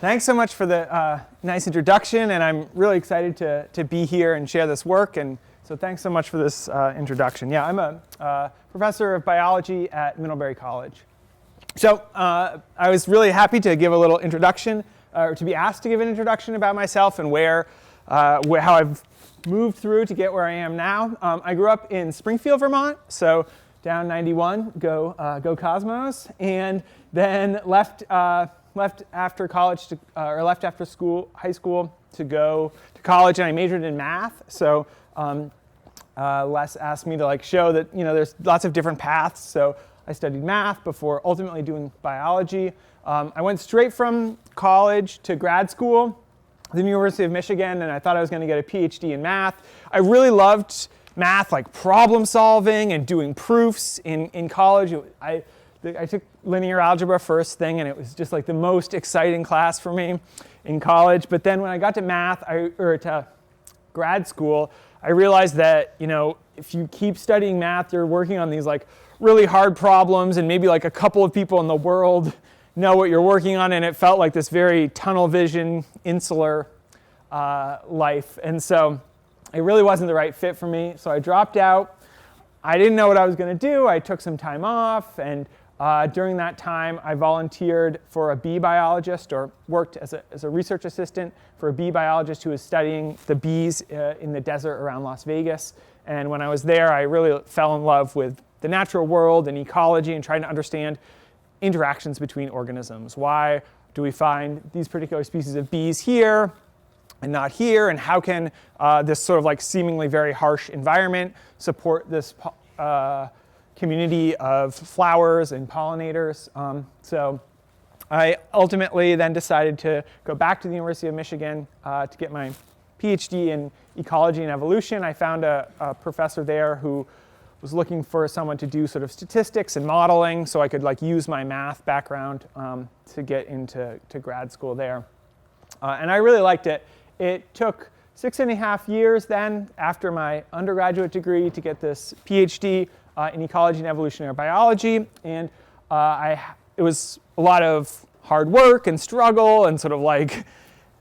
Thanks so much for the nice introduction, and I'm really excited to be here and share this work, and so thanks so much for this introduction. Yeah, I'm a professor of biology at Middlebury College. So I was really happy to give a little introduction, or to be asked to give an introduction about myself and how I've moved through to get where I am now. I grew up in Springfield, Vermont, so down 91, go Cosmos, and then left after college left after high school to go to college, and I majored in math. So Les asked me to show that there's lots of different paths. So I studied math before ultimately doing biology. I went straight from college to grad school at the University of Michigan, and I thought I was going to get a Ph.D. in math. I really loved math, like problem solving and doing proofs in college. I took linear algebra first thing, and it was just like the most exciting class for me in college. But then when I got to to grad school, I realized that if you keep studying math, you're working on these really hard problems, and maybe a couple of people in the world know what you're working on, and it felt like this very tunnel vision, insular life. And so it really wasn't the right fit for me, so I dropped out. I didn't know what I was going to do. I took some time off, and during that time, I volunteered for a bee biologist, or worked as a research assistant for a bee biologist who was studying the bees in the desert around Las Vegas. And when I was there, I really fell in love with the natural world and ecology and trying to understand interactions between organisms. Why do we find these particular species of bees here and not here? And how can this sort of seemingly very harsh environment support this community of flowers and pollinators? So I ultimately then decided to go back to the University of Michigan to get my PhD in ecology and evolution. I found a professor there who was looking for someone to do sort of statistics and modeling, so I could use my math background to get into grad school there. And I really liked it. It took 6.5 years then after my undergraduate degree to get this PhD in ecology and evolutionary biology, and it was a lot of hard work and struggle and sort of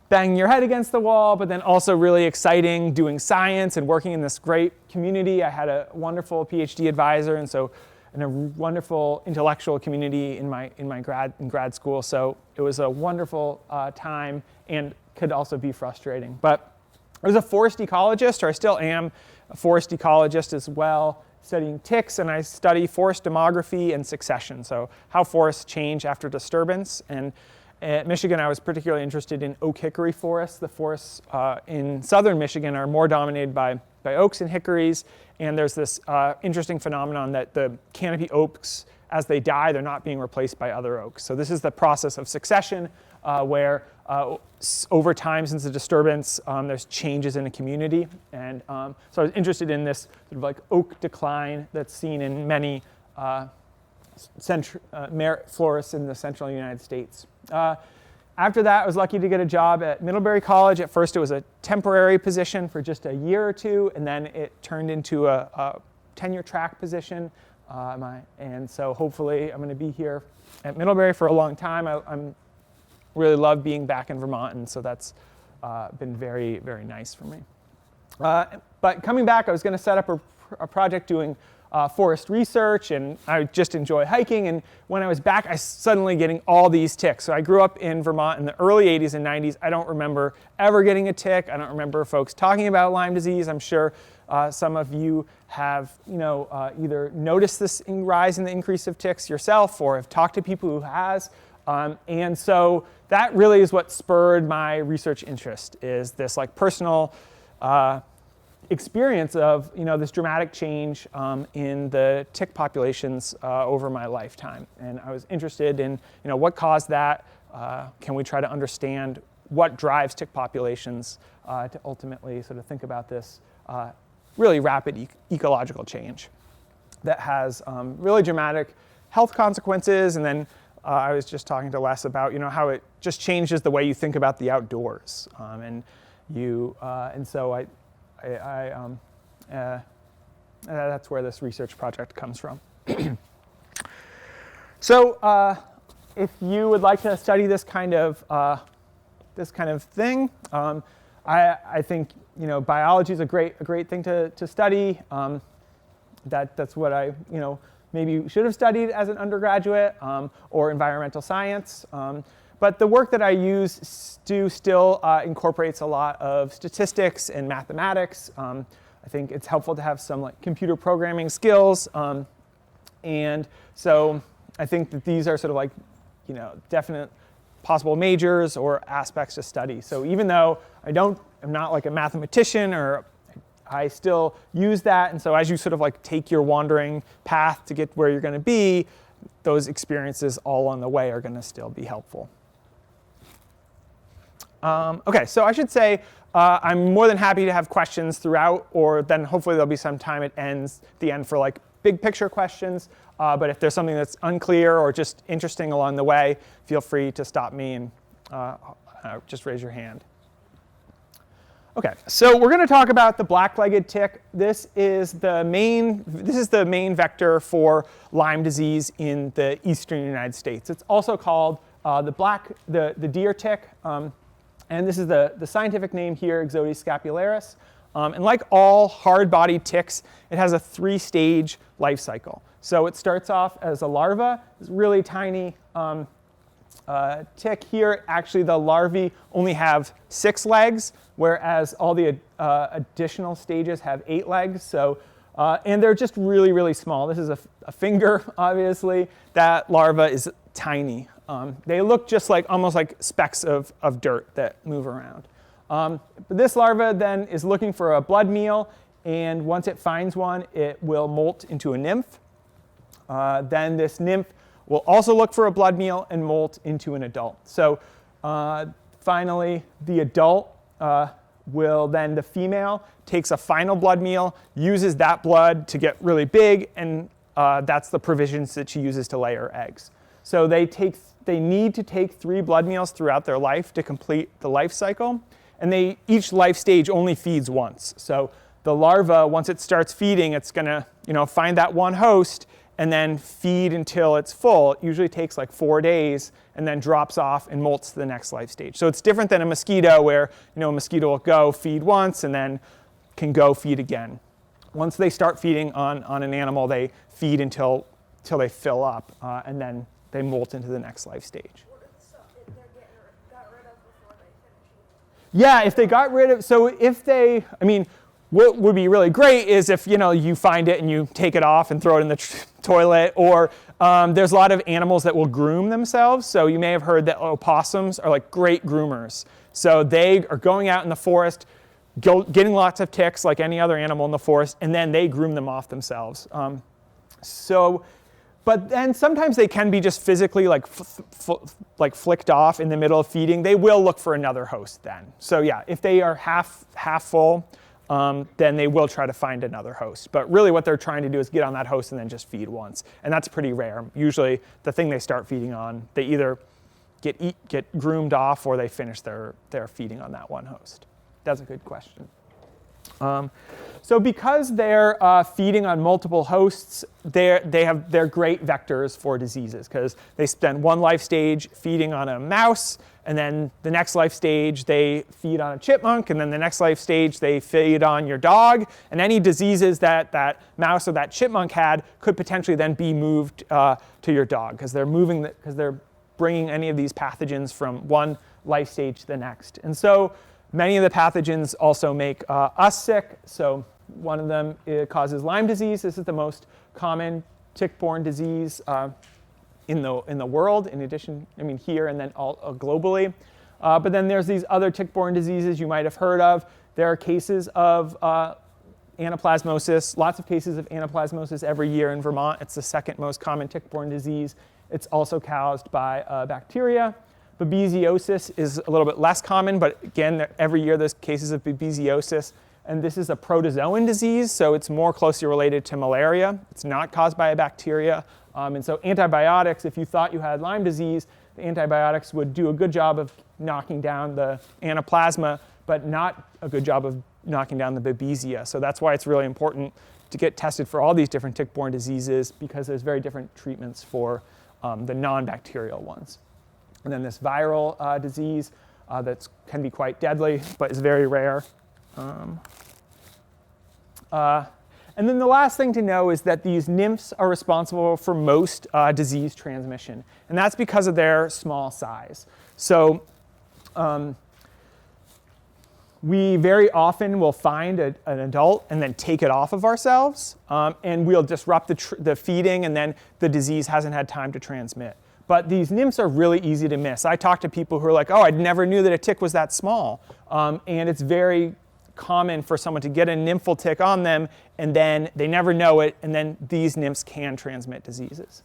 banging your head against the wall, but then also really exciting doing science and working in this great community. I had a wonderful PhD advisor, and a wonderful intellectual community in grad school. So it was a wonderful time, and could also be frustrating. But I was a forest ecologist, or I still am a forest ecologist as well, studying ticks, and I study forest demography and succession, so how forests change after disturbance. And at Michigan, I was particularly interested in oak hickory forests. The forests in southern Michigan are more dominated by oaks and hickories, and there's this interesting phenomenon that the canopy oaks, as they die, they're not being replaced by other oaks. So this is the process of succession, where over time since the disturbance, there's changes in a community. And so I was interested in this sort of oak decline that's seen in many forests in the central United States. After that, I was lucky to get a job at Middlebury College. At first, it was a temporary position for just a year or two, and then it turned into a tenure track position. And so hopefully, I'm going to be here at Middlebury for a long time. I'm really love being back in Vermont, and so that's been very, very nice for me. But coming back, I was going to set up a project doing forest research, and I just enjoy hiking. And when I was back, I suddenly getting all these ticks. So I grew up in Vermont in the early 80s and 90s. I don't remember ever getting a tick. I don't remember folks talking about Lyme disease. I'm sure some of you have either noticed this rise in the increase of ticks yourself, or have talked to people who has. And so that really is what spurred my research interest, is this personal experience of this dramatic change in the tick populations over my lifetime. And I was interested in what caused that. Can we try to understand what drives tick populations to ultimately sort of think about this really rapid ecological change that has really dramatic health consequences. And then I was just talking to Les about how it just changes the way you think about the outdoors, and so that's where this research project comes from. So if you would like to study this kind of this kind of thing. I think biology is a great thing to study. That's what I maybe should have studied as an undergraduate, or environmental science. But the work that I still incorporates a lot of statistics and mathematics. I think it's helpful to have some computer programming skills. And so I think that these are sort of definite possible majors or aspects to study. So even though I'm not like a mathematician, or I still use that. And so as you sort of take your wandering path to get where you're going to be, those experiences all on the way are going to still be helpful. OK, so I should say I'm more than happy to have questions throughout, or then hopefully there'll be some time at the end for big picture questions. But if there's something that's unclear or just interesting along the way, feel free to stop me and just raise your hand. OK, so we're going to talk about the black-legged tick. This is the main vector for Lyme disease in the eastern United States. It's also called the deer tick. And this is the scientific name here, Ixodes scapularis. And like all hard-bodied ticks, it has a 3-stage life cycle. So it starts off as a larva, this really tiny tick here. Actually, the larvae only have 6 legs, whereas all the additional stages have 8 legs. So, and they're just really, really small. This is a finger, obviously. That larva is tiny. They look just almost like specks of dirt that move around. But this larva then is looking for a blood meal, and once it finds one, it will molt into a nymph. Then this nymph will also look for a blood meal and molt into an adult. So finally, the adult the female takes a final blood meal, uses that blood to get really big, and that's the provisions that she uses to lay her eggs. So they need to take 3 blood meals throughout their life to complete the life cycle. And each life stage only feeds once. So the larva, once it starts feeding, it's going to find that one host and then feed until it's full. It usually takes 4 days and then drops off and molts to the next life stage. So it's different than a mosquito, where a mosquito will go feed once and then can go feed again. Once they start feeding on an animal, they feed until they fill up, and then they molt into the next life stage. So if they're got rid of before they finish eating? Yeah, if they got rid of, so if they, what would be really great is if you find it and you take it off and throw it in the toilet, or there's a lot of animals that will groom themselves. So you may have heard that opossums are great groomers. So they are going out in the forest, getting lots of ticks like any other animal in the forest, and then they groom them off themselves. But then sometimes they can be just physically flicked off in the middle of feeding. They will look for another host then. So yeah, if they are half full, then they will try to find another host. But really what they're trying to do is get on that host and then just feed once. And that's pretty rare. Usually the thing they start feeding on, they either get groomed off or they finish their feeding on that one host. That's a good question. So because they're feeding on multiple hosts, they're great vectors for diseases, because they spend one life stage feeding on a mouse, and then the next life stage they feed on a chipmunk, and then the next life stage they feed on your dog. And any diseases that mouse or that chipmunk had could potentially then be moved to your dog, because they're bringing any of these pathogens from one life stage to the next. And so many of the pathogens also make us sick. So one of them causes Lyme disease. This is the most common tick-borne disease in the world, in addition, here and then globally. But then there's these other tick-borne diseases you might have heard of. There are cases of anaplasmosis, lots of cases of anaplasmosis every year in Vermont. It's the second most common tick-borne disease. It's also caused by bacteria. Babesiosis is a little bit less common, but again, every year there's cases of babesiosis. And this is a protozoan disease, so it's more closely related to malaria. It's not caused by a bacteria. And so antibiotics, if you thought you had Lyme disease, the antibiotics would do a good job of knocking down the anaplasma, but not a good job of knocking down the babesia. So that's why it's really important to get tested for all these different tick-borne diseases, because there's very different treatments for the non-bacterial ones. And then this viral disease, that can be quite deadly, but is very rare. And then the last thing to know is that these nymphs are responsible for most disease transmission, and that's because of their small size. So we very often will find an adult and then take it off of ourselves, and we'll disrupt the feeding, and then the disease hasn't had time to transmit. But these nymphs are really easy to miss. I talk to people who are like, oh, I never knew that a tick was that small. And it's very common for someone to get a nymphal tick on them, and then they never know it, and then these nymphs can transmit diseases.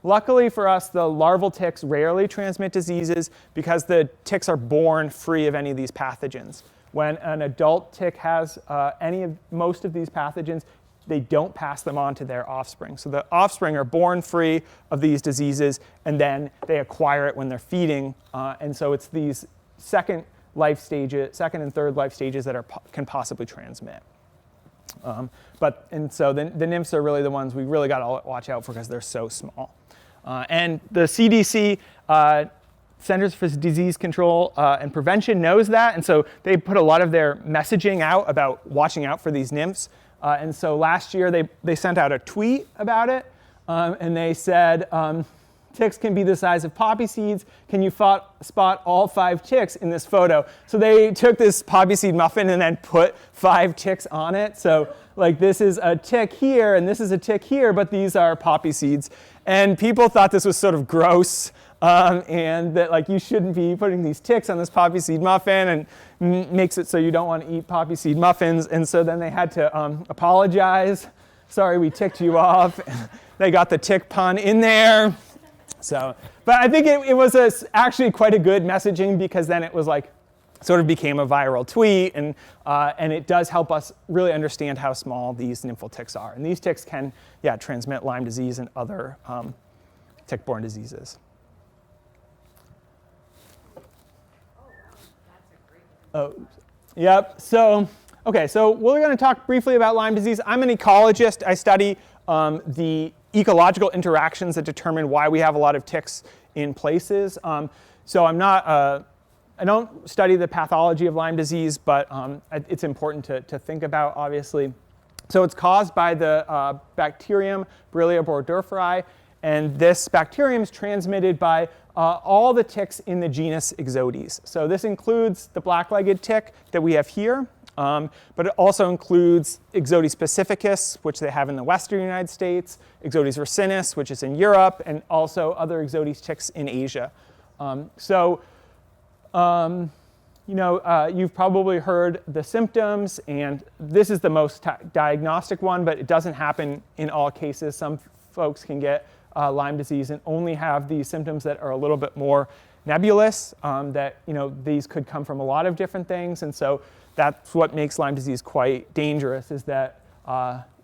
Luckily for us, the larval ticks rarely transmit diseases because the ticks are born free of any of these pathogens. When an adult tick has most of these pathogens, they don't pass them on to their offspring. So the offspring are born free of these diseases, and then they acquire it when they're feeding. And so it's these second and third life stages that can possibly transmit. So the nymphs are really the ones we really got to watch out for because they're so small. And the CDC, Centers for Disease Control and Prevention, knows that, and so they put a lot of their messaging out about watching out for these nymphs. And so last year they sent out a tweet about it, and they said, ticks can be the size of poppy seeds. Can you spot all 5 ticks in this photo? So they took this poppy seed muffin and then put 5 ticks on it. So like this is a tick here and this is a tick here, but these are poppy seeds. And people thought this was sort of gross, and that like you shouldn't be putting these ticks on this poppy seed muffin, and makes it so you don't want to eat poppy seed muffins. And so then they had to apologize. Sorry, we ticked you off. They got the tick pun in there. So, but I think it was actually quite a good messaging, because then it was like sort of became a viral tweet, and it does help us really understand how small these nymphal ticks are. And these ticks can, transmit Lyme disease and other tick-borne diseases. Oh, yep. So, okay. So we're going to talk briefly about Lyme disease. I'm an ecologist. I study the ecological interactions that determine why we have a lot of ticks in places. So I don't study the pathology of Lyme disease, but it's important to think about, obviously. So it's caused by the bacterium Borrelia burgdorferi, and this bacterium is transmitted by all the ticks in the genus Ixodes. So this includes the black-legged tick that we have here, but it also includes Ixodes pacificus, which they have in the western United States, Ixodes ricinus, which is in Europe, and also other Ixodes ticks in Asia. You've probably heard the symptoms, and this is the most diagnostic one, but it doesn't happen in all cases. Some folks can get Lyme disease and only have these symptoms that are a little bit more nebulous, that these could come from a lot of different things, and so that's what makes Lyme disease quite dangerous, is that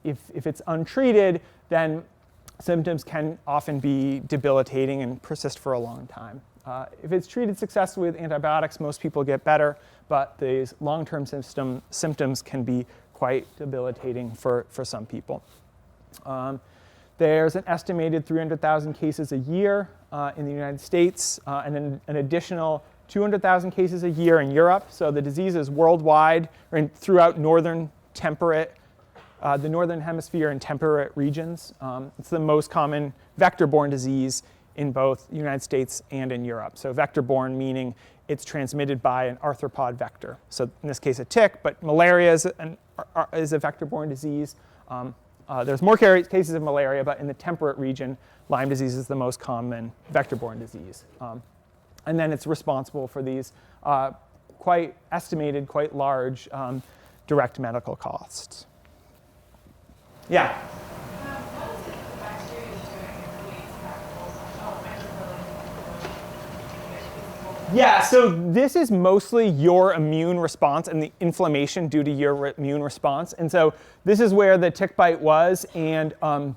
if it's untreated, then symptoms can often be debilitating and persist for a long time. If it's treated successfully with antibiotics, most people get better, but these long-term symptoms can be quite debilitating for some people. There's an estimated 300,000 cases a year in the United States, and then an additional 200,000 cases a year in Europe. So the disease is worldwide, or throughout the northern hemisphere and temperate regions. It's the most common vector-borne disease in both the United States and in Europe. So vector-borne meaning it's transmitted by an arthropod vector. So in this case, a tick, but malaria is a vector-borne disease. There's more cases of malaria, but in the temperate region, Lyme disease is the most common vector-borne disease. And then it's responsible for these quite large direct medical costs. Yeah? What is it the bacteria is doing in the weeds that Yeah, so this is mostly your immune response and the inflammation due to your immune response. And so this is where the tick bite was, and then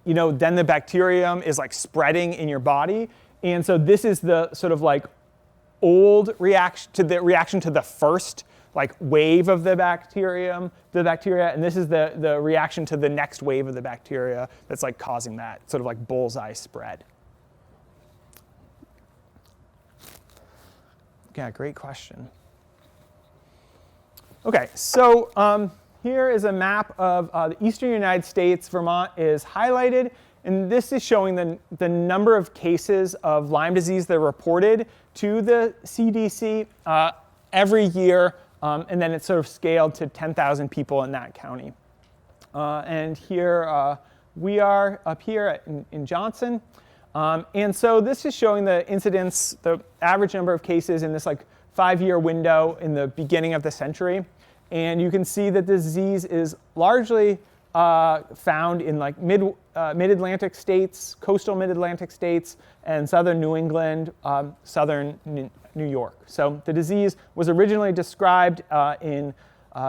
the bacterium is like spreading in your body. And so this is the sort of like old reaction to the first like wave of the bacteria, and this is the reaction to the next wave of the bacteria that's like causing that sort of like bullseye spread. Yeah, great question. Okay, so here is a map of the eastern United States. Vermont is highlighted, and this is showing the number of cases of Lyme disease that are reported to the CDC every year, and then it's sort of scaled to 10,000 people in that county. And here we are up here in Johnson. And so this is showing the incidence, the average number of cases in this like 5-year window in the beginning of the century. And you can see that the disease is largely found in like mid-Atlantic states, coastal mid-Atlantic states, and southern New England, southern New York. So the disease was originally described in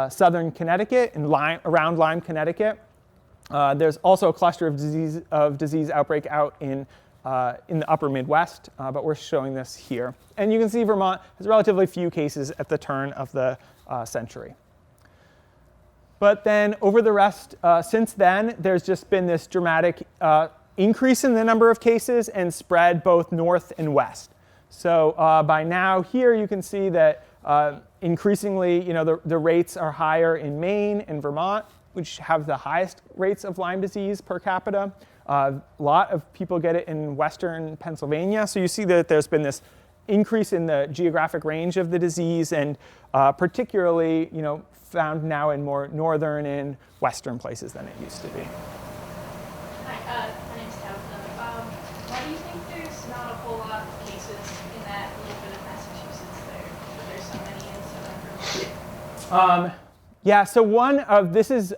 southern Connecticut, around Lyme, Connecticut. There's also a cluster of disease outbreak out in the upper Midwest, but we're showing this here. And you can see Vermont has relatively few cases at the turn of the century. But then over the rest, since then, there's just been this dramatic increase in the number of cases and spread both north and west. So by now here you can see that increasingly, the rates are higher in Maine and Vermont, which have the highest rates of Lyme disease per capita. A lot of people get it in western Pennsylvania. So you see that there's been this increase in the geographic range of the disease, and particularly, found now in more northern and western places than it used to be. Hi, my name's Tabitha. Why do you think there's not a whole lot of cases in that little bit of Massachusetts there, but there's so many in southern Vermont? Yeah, so this is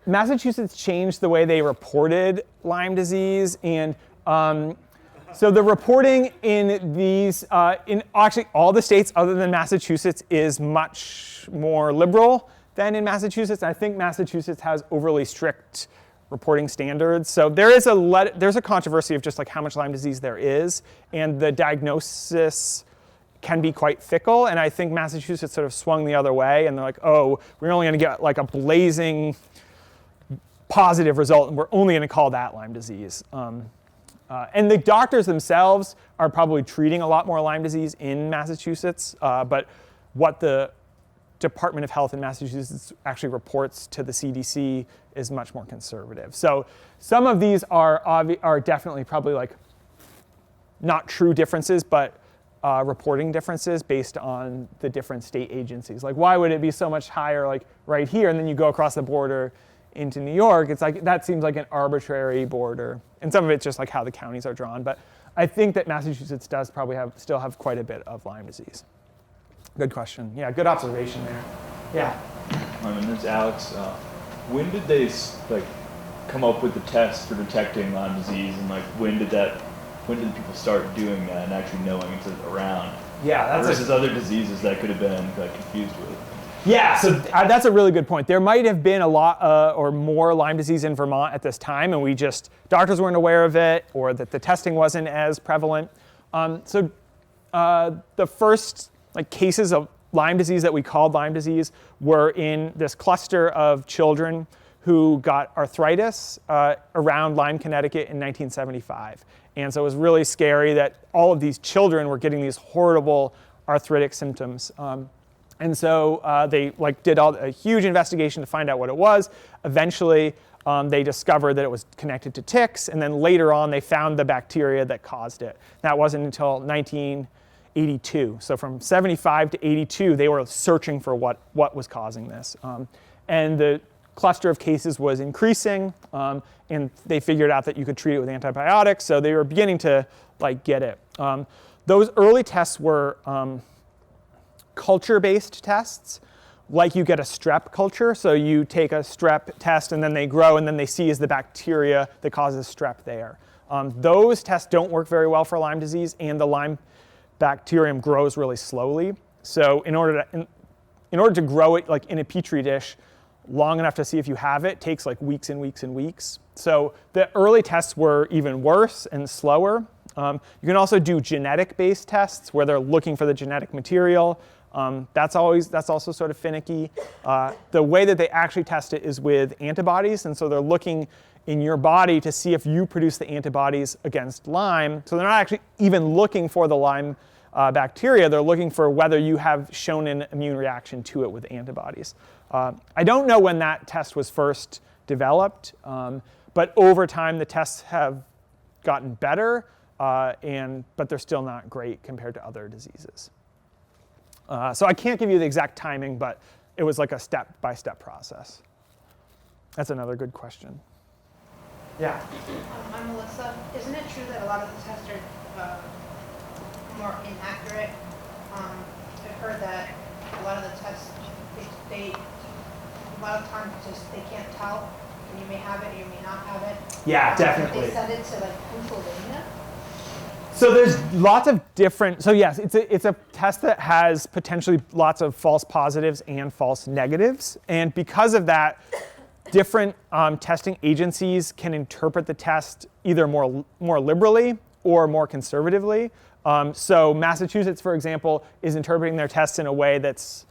Massachusetts changed the way they reported Lyme disease, and so the reporting in these, in actually all the states other than Massachusetts, is much more liberal than in Massachusetts. I think Massachusetts has overly strict reporting standards. So there's a controversy of just like how much Lyme disease there is, and the diagnosis can be quite fickle. And I think Massachusetts sort of swung the other way, and they're like, oh, we're only going to get like a blazing positive result, and we're only going to call that Lyme disease. And the doctors themselves are probably treating a lot more Lyme disease in Massachusetts, but what the Department of Health in Massachusetts actually reports to the CDC is much more conservative. So some of these are definitely probably like not true differences, but reporting differences based on the different state agencies. Like, why would it be so much higher like right here, and then you go across the border into New York? It's like that seems like an arbitrary border, and some of it's just like how the counties are drawn. But I think that Massachusetts does probably still have quite a bit of Lyme disease. Good question. Yeah, good observation there. Yeah. My name is Alex. When did they come up with the test for detecting Lyme disease, and when did people start doing that and actually knowing it's around? Yeah, versus other diseases that could have been confused with. Yeah, so that's a really good point. There might have been a lot or more Lyme disease in Vermont at this time, and doctors weren't aware of it, or that the testing wasn't as prevalent. So the first cases of Lyme disease that we called Lyme disease were in this cluster of children who got arthritis around Lyme, Connecticut in 1975. And so it was really scary that all of these children were getting these horrible arthritic symptoms. And so they did a huge investigation to find out what it was. Eventually, they discovered that it was connected to ticks, and then later on they found the bacteria that caused it. That wasn't until 1982. So from 75 to 82, they were searching for what was causing this. And the cluster of cases was increasing, and they figured out that you could treat it with antibiotics, so they were beginning to get it. Those early tests were culture-based tests, like you get a strep culture. So you take a strep test, and then they grow, and then they see is the bacteria that causes strep there. Those tests don't work very well for Lyme disease, and the Lyme bacterium grows really slowly. So in order to grow it in a petri dish long enough to see if you have it takes weeks and weeks and weeks. So the early tests were even worse and slower. You can also do genetic-based tests where they're looking for the genetic material. That's also sort of finicky. The way that they actually test it is with antibodies, and so they're looking in your body to see if you produce the antibodies against Lyme. So they're not actually even looking for the Lyme bacteria, they're looking for whether you have shown an immune reaction to it with antibodies. I don't know when that test was first developed, but over time the tests have gotten better, but they're still not great compared to other diseases. So I can't give you the exact timing, but it was like a step-by-step process. That's another good question. Yeah. I'm Melissa. Isn't it true that a lot of the tests are more inaccurate? I've heard that a lot of the tests, a lot of times just they can't tell, and you may have it, or you may not have it. Yeah, definitely. They send it to like Pennsylvania. So there's lots of different, so yes, it's a test that has potentially lots of false positives and false negatives. And because of that, different testing agencies can interpret the test either more liberally or more conservatively. So Massachusetts, for example, is interpreting their tests in a way that's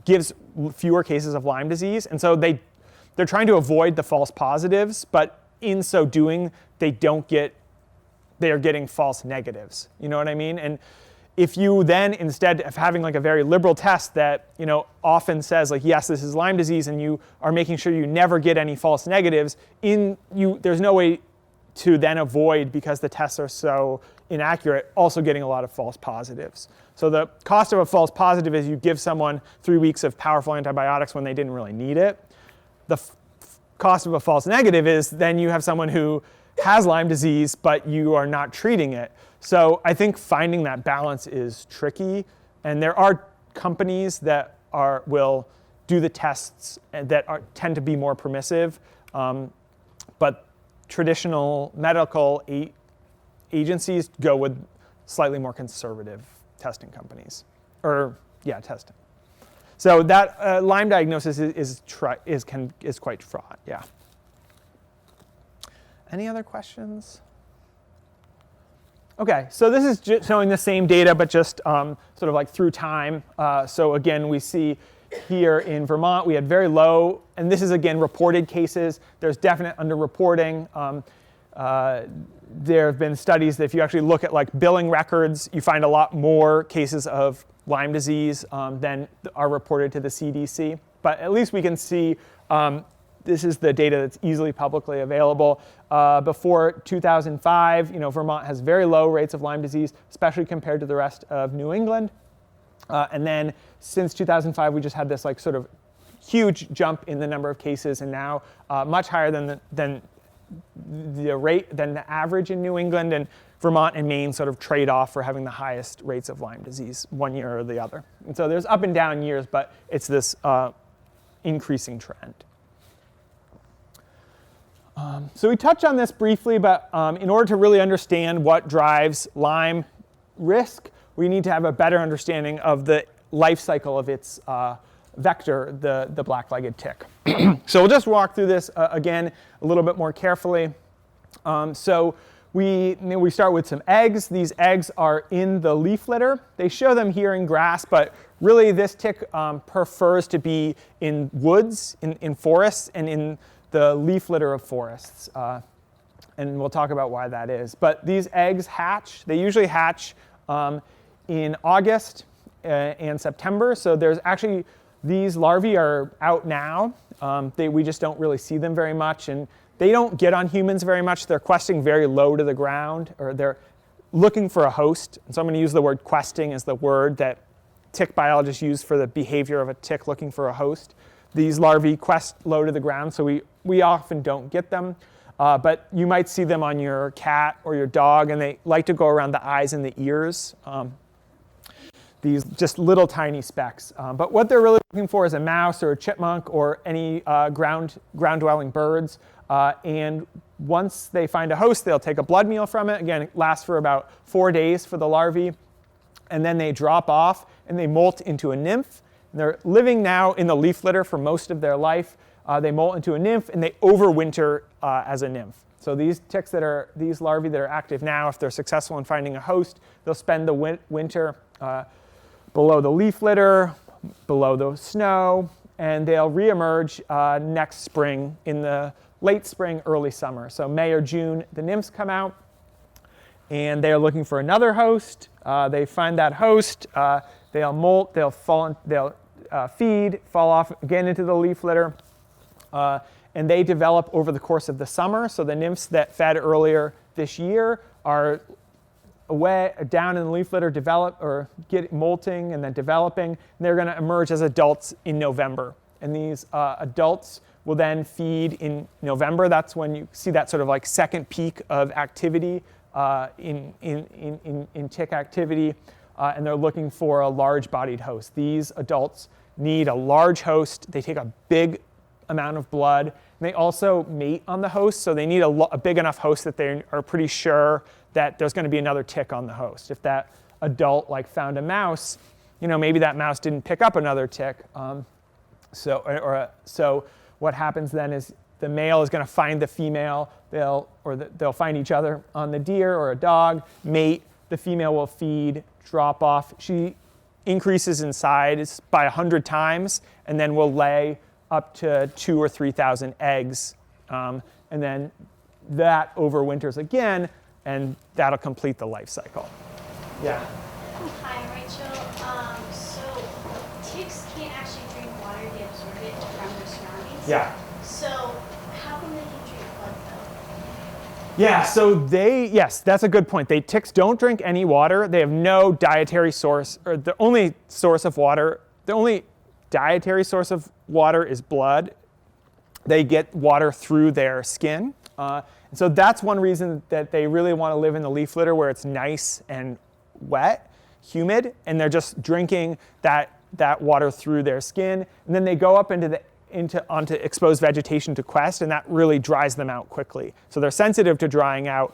gives fewer cases of Lyme disease. And so they're trying to avoid the false positives, but in so doing, they are getting false negatives. You know what I mean? And if you then, instead of having like a very liberal test that often says like, yes, this is Lyme disease, and you are making sure you never get any false negatives, there's no way to then avoid, because the tests are so inaccurate, also getting a lot of false positives. So the cost of a false positive is you give someone 3 weeks of powerful antibiotics when they didn't really need it. The cost of a false negative is then you have someone who has Lyme disease, but you are not treating it. So I think finding that balance is tricky. And there are companies that will do the tests that tend to be more permissive. But traditional medical agencies go with slightly more conservative testing companies. Testing. So that Lyme diagnosis is quite fraught, yeah. Any other questions? Okay, so this is just showing the same data, but just sort of like through time. So again, we see here in Vermont, we had very low, and this is again reported cases. There's definite underreporting. There have been studies that if you actually look at like billing records, you find a lot more cases of Lyme disease than are reported to the CDC. But at least we can see this is the data that's easily publicly available. Before 2005, Vermont has very low rates of Lyme disease, especially compared to the rest of New England. And then since 2005, we just had this like sort of huge jump in the number of cases, and now much higher than the average in New England. And Vermont and Maine sort of trade off for having the highest rates of Lyme disease one year or the other. And so there's up and down years, but it's this increasing trend. So we touched on this briefly, but in order to really understand what drives Lyme risk, we need to have a better understanding of the life cycle of its vector, the black-legged tick. So we'll just walk through this again a little bit more carefully. So we start with some eggs. These eggs are in the leaf litter. They show them here in grass, but really this tick prefers to be in woods, in forests, and in the leaf litter of forests. And we'll talk about why that is. But these eggs hatch. They usually hatch in August and September. So there's actually, these larvae are out now. We just don't really see them very much. And they don't get on humans very much. They're questing very low to the ground, or they're looking for a host. And so I'm going to use the word questing as the word that tick biologists use for the behavior of a tick looking for a host. These larvae quest low to the ground, so we often don't get them. But you might see them on your cat or your dog, and they like to go around the eyes and the ears. These just little tiny specks. But what they're really looking for is a mouse or a chipmunk or any ground-dwelling birds. And once they find a host, they'll take a blood meal from it. Again, it lasts for about 4 days for the larvae. And then they drop off and they molt into a nymph. And they're living now in the leaf litter for most of their life. They molt into a nymph and they overwinter as a nymph. So these these larvae that are active now, if they're successful in finding a host, they'll spend the winter below the leaf litter, below the snow, and they'll reemerge next spring in the late spring, early summer. So May or June, the nymphs come out. and they're looking for another host. They find that host. They'll molt. They'll feed, fall off again into the leaf litter, and they develop over the course of the summer. So the nymphs that fed earlier this year are away down in the leaf litter, develop or get molting and then developing. And they're going to emerge as adults in November. And these adults will then feed in November. That's when you see that sort of like second peak of activity in tick activity. And they're looking for a large-bodied host. These adults need a large host. They take a big amount of blood. And they also mate on the host, so they need a big enough host that they are pretty sure that there's going to be another tick on the host. If that adult like found a mouse, maybe that mouse didn't pick up another tick. So what happens then is the male is going to find the female. They'll find each other on the deer or a dog, mate. The female will feed, drop off. She increases in size by 100 times, and then will lay up to 2,000 or 3,000 eggs. And then that overwinters again, and that'll complete the life cycle. Yeah. Hi, Rachel. So ticks can't actually drink water; they absorb it from their surroundings. Yeah. So how come they can drink blood though? Yeah. So yes, that's a good point. Ticks don't drink any water. They have no dietary source, or the only dietary source of water is blood. They get water through their skin. And so that's one reason that they really want to live in the leaf litter where it's nice and wet, humid, and they're just drinking that water through their skin. And then they go up onto exposed vegetation to quest, and that really dries them out quickly. So they're sensitive to drying out.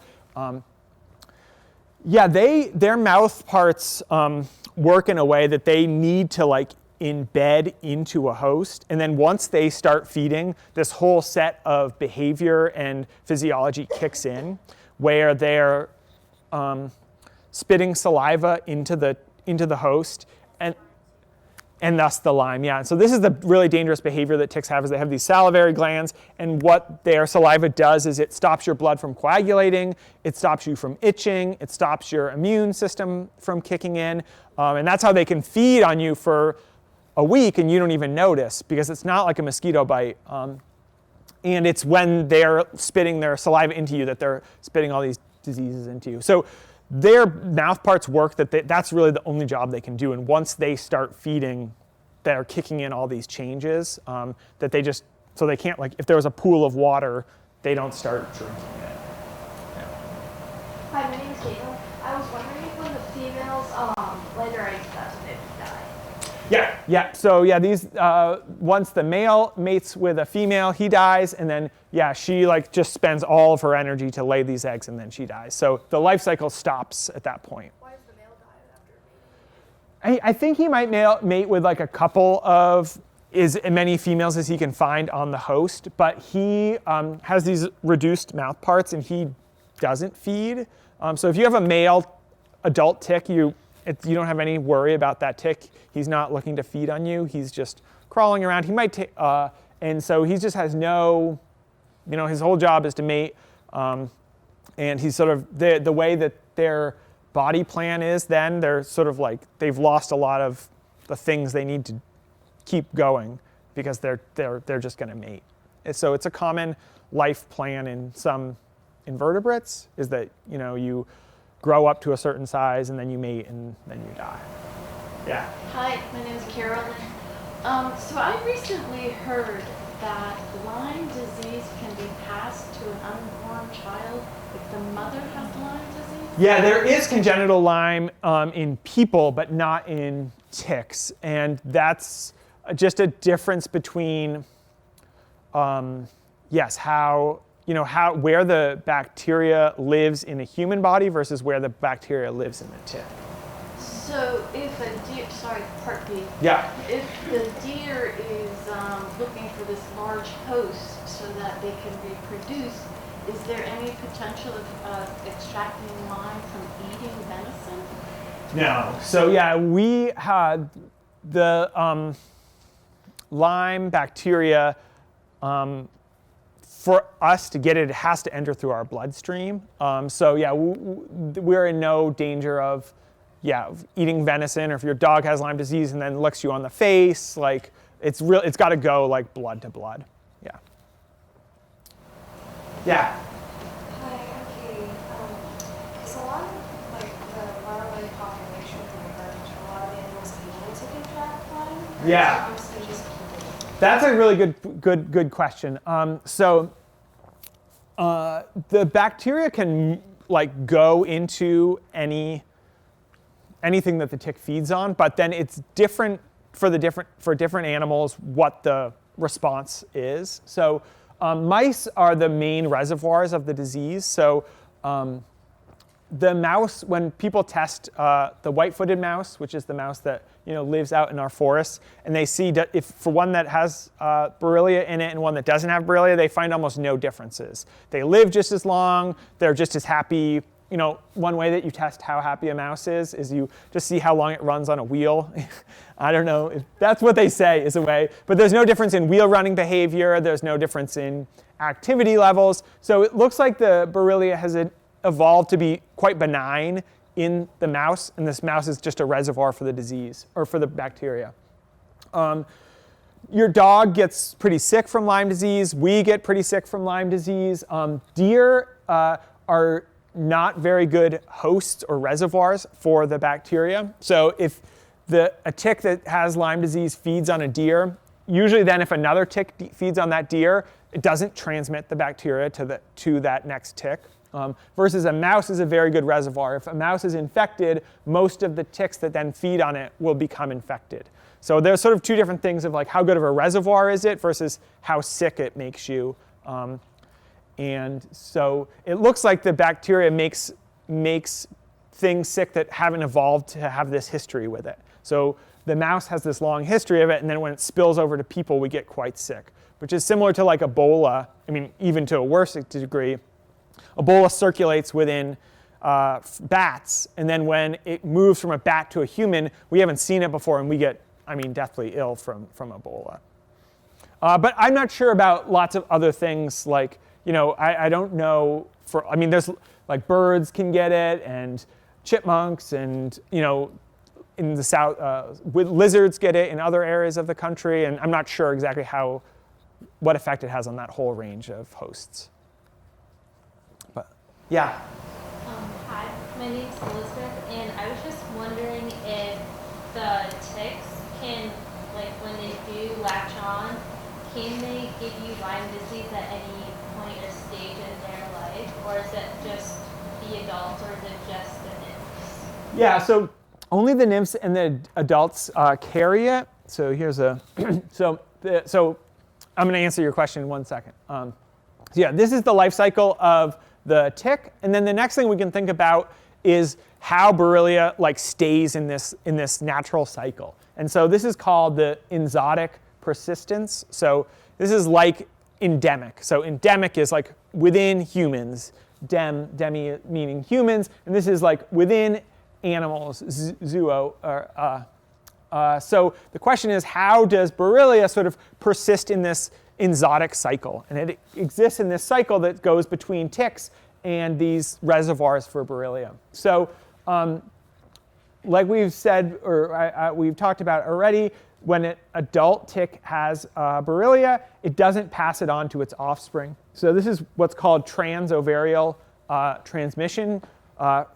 Their mouth parts work in a way that they need to embed into a host, and then once they start feeding, this whole set of behavior and physiology kicks in, where they're spitting saliva into the host, and thus the Lyme. Yeah, and so this is the really dangerous behavior that ticks have, is they have these salivary glands, and what their saliva does is it stops your blood from coagulating, it stops you from itching, it stops your immune system from kicking in, and that's how they can feed on you for a week and you don't even notice, because it's not like a mosquito bite. And it's when they're spitting their saliva into you that they're spitting all these diseases into you. So their mouth parts work that's really the only job they can do. And once they start feeding, they're kicking in all these changes that they just, so they can't, if there was a pool of water, they don't start drinking it. Yeah. Hi, my name is Caitlin. I was wondering if when the females lay their eggs, that's when they die. Yeah. So these once the male mates with a female, he dies, and then she just spends all of her energy to lay these eggs, and then she dies. So the life cycle stops at that point. Why does the male die after mating? I think he might mate with a couple of as many females as he can find on the host, but he has these reduced mouth parts, and he doesn't feed. So if you have a male adult tick, you don't have any worry about that tick. He's not looking to feed on you. He's just crawling around. He might take, and so he just has no, his whole job is to mate. And he's sort of, the way that their body plan is then, they're sort of they've lost a lot of the things they need to keep going because they're just going to mate. And so it's a common life plan in some invertebrates, is that, you grow up to a certain size and then you mate and then you die. Yeah. Hi, my name is Carolyn. So I recently heard that Lyme disease can be passed to an unborn child if the mother has Lyme disease? Yeah, there is congenital Lyme in people, but not in ticks. And that's just a difference between, where the bacteria lives in a human body versus where the bacteria lives in the tick. So if a deer, part B. Yeah. If the deer is looking for this large host so that they can reproduce, is there any potential of extracting Lyme from eating venison? No. So we had the Lyme bacteria for us to get it, it has to enter through our bloodstream. So yeah, we're in no danger of eating venison, or if your dog has Lyme disease and then licks you on the face, like it's got to go like blood to blood. Yeah. Yeah. Hi, I'm Katie. Is a lot of like the larvae population converged? A lot of animals able to contract Lyme? Yeah. Or mostly just people? That's a really good question. So the bacteria can like go into anything that the tick feeds on, but then it's different for different animals what the response is. So mice are the main reservoirs of the disease. So the mouse, when people test the white-footed mouse, which is the mouse that lives out in our forests, and they see that if for one that has Borrelia in it and one that doesn't have Borrelia, they find almost no differences. They live just as long. They're just as happy. One way that you test how happy a mouse is you just see how long it runs on a wheel. I don't know if that's what they say is a way, but there's no difference in wheel running behavior. There's no difference in activity levels. So it looks like the Borrelia has evolved to be quite benign in the mouse, and this mouse is just a reservoir for the disease or for the bacteria. Your dog gets pretty sick from Lyme disease. We get pretty sick from Lyme disease. Deer are not very good hosts or reservoirs for the bacteria. So if a tick that has Lyme disease feeds on a deer, usually then if another tick feeds on that deer, it doesn't transmit the bacteria to that next tick. Versus a mouse is a very good reservoir. If a mouse is infected, most of the ticks that then feed on it will become infected. So there's sort of two different things of like how good of a reservoir is it versus how sick it makes you. And so it looks like the bacteria makes things sick that haven't evolved to have this history with it. So the mouse has this long history of it, and then when it spills over to people, we get quite sick, which is similar to like Ebola. I mean, even to a worse degree. Ebola circulates within bats, and then when it moves from a bat to a human, we haven't seen it before, and we get, deathly ill from Ebola. But I'm not sure about lots of other things like, I don't know there's like birds can get it, and chipmunks, and in the south, lizards get it in other areas of the country, and I'm not sure exactly what effect it has on that whole range of hosts. But yeah. Hi, my name's Elizabeth, and I was just wondering if the ticks can, like when they do latch on, can they give you Lyme disease at any point or stage in their life, or is it just the adults, or is it just the nymphs? Yeah, so only the nymphs and the adults carry it. So here's so I'm going to answer your question in 1 second. So yeah, this is the life cycle of the tick, and then the next thing we can think about is how Borrelia stays in this natural cycle. And so this is called the enzootic persistence. So this is like endemic. So endemic is like within humans, demi meaning humans, and this is like within animals, zoono. So the question is, how does Borrelia sort of persist in this enzootic cycle? And it exists in this cycle that goes between ticks and these reservoirs for Borrelia. So like we've said, or we've talked about already, when an adult tick has Borrelia, it doesn't pass it on to its offspring. So this is what's called transovarial transmission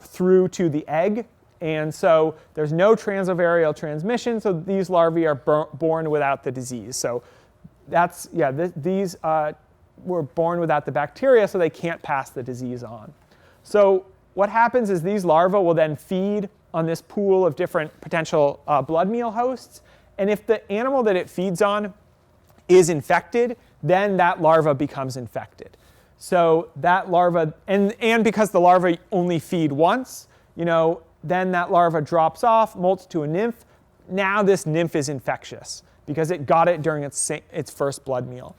through to the egg. And so there's no transovarial transmission, so these larvae are born without the disease. So that's, these were born without the bacteria, so they can't pass the disease on. So what happens is these larvae will then feed on this pool of different potential blood meal hosts. And if the animal that it feeds on is infected, then that larva becomes infected. So that larva, and because the larvae only feed once, then that larva drops off, molts to a nymph. Now this nymph is infectious because it got it during its first blood meal.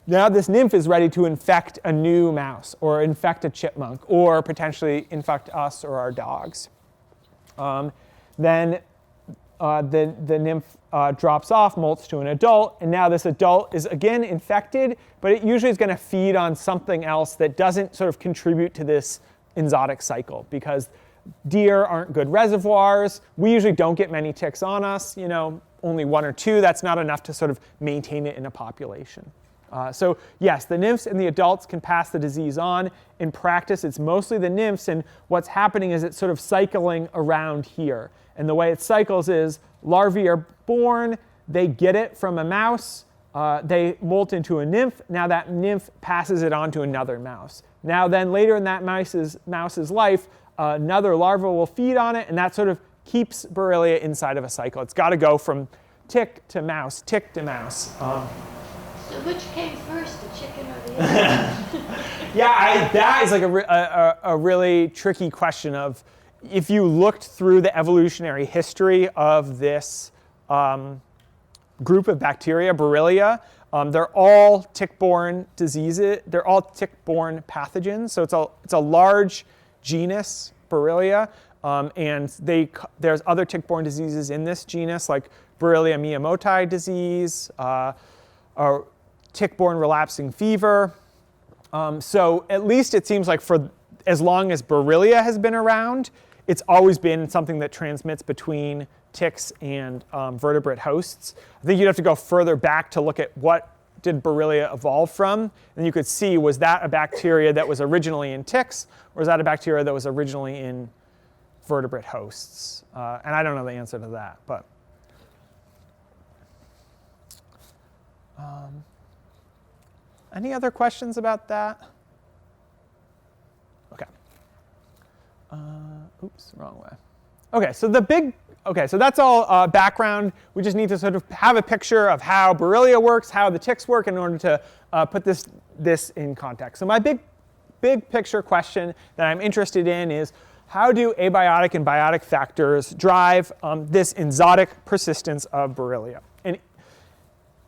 Now this nymph is ready to infect a new mouse or infect a chipmunk or potentially infect us or our dogs. Then the nymph drops off, molts to an adult, and now this adult is again infected, but it usually is going to feed on something else that doesn't sort of contribute to this enzootic cycle, because deer aren't good reservoirs. We usually don't get many ticks on us, only 1 or 2. That's not enough to sort of maintain it in a population. So yes, the nymphs and the adults can pass the disease on. In practice, it's mostly the nymphs, and what's happening is it's sort of cycling around here. And the way it cycles is larvae are born, they get it from a mouse, they molt into a nymph. Now that nymph passes it on to another mouse. Now then later in that mouse's life, another larva will feed on it, and that sort of keeps Borrelia inside of a cycle. It's got to go from tick to mouse, tick to mouse. So which came first, the chicken or the egg? That is like a really tricky question of, if you looked through the evolutionary history of this group of bacteria, Borrelia, they're all tick-borne diseases. They're all tick-borne pathogens. So it's a large genus, Borrelia, and there's other tick-borne diseases in this genus, like Borrelia miyamotoi disease, or tick-borne relapsing fever. So at least it seems like for as long as Borrelia has been around, it's always been something that transmits between ticks and vertebrate hosts. I think you'd have to go further back to look at what did Borrelia evolve from. And you could see, was that a bacteria that was originally in ticks, or was that a bacteria that was originally in vertebrate hosts? And I don't know the answer to that, but. Any other questions about that? Okay. Oops, wrong way. Okay, so so that's all background. We just need to sort of have a picture of how Borrelia works, how the ticks work, in order to put this in context. So my big picture question that I'm interested in is, how do abiotic and biotic factors drive this enzootic persistence of Borrelia? And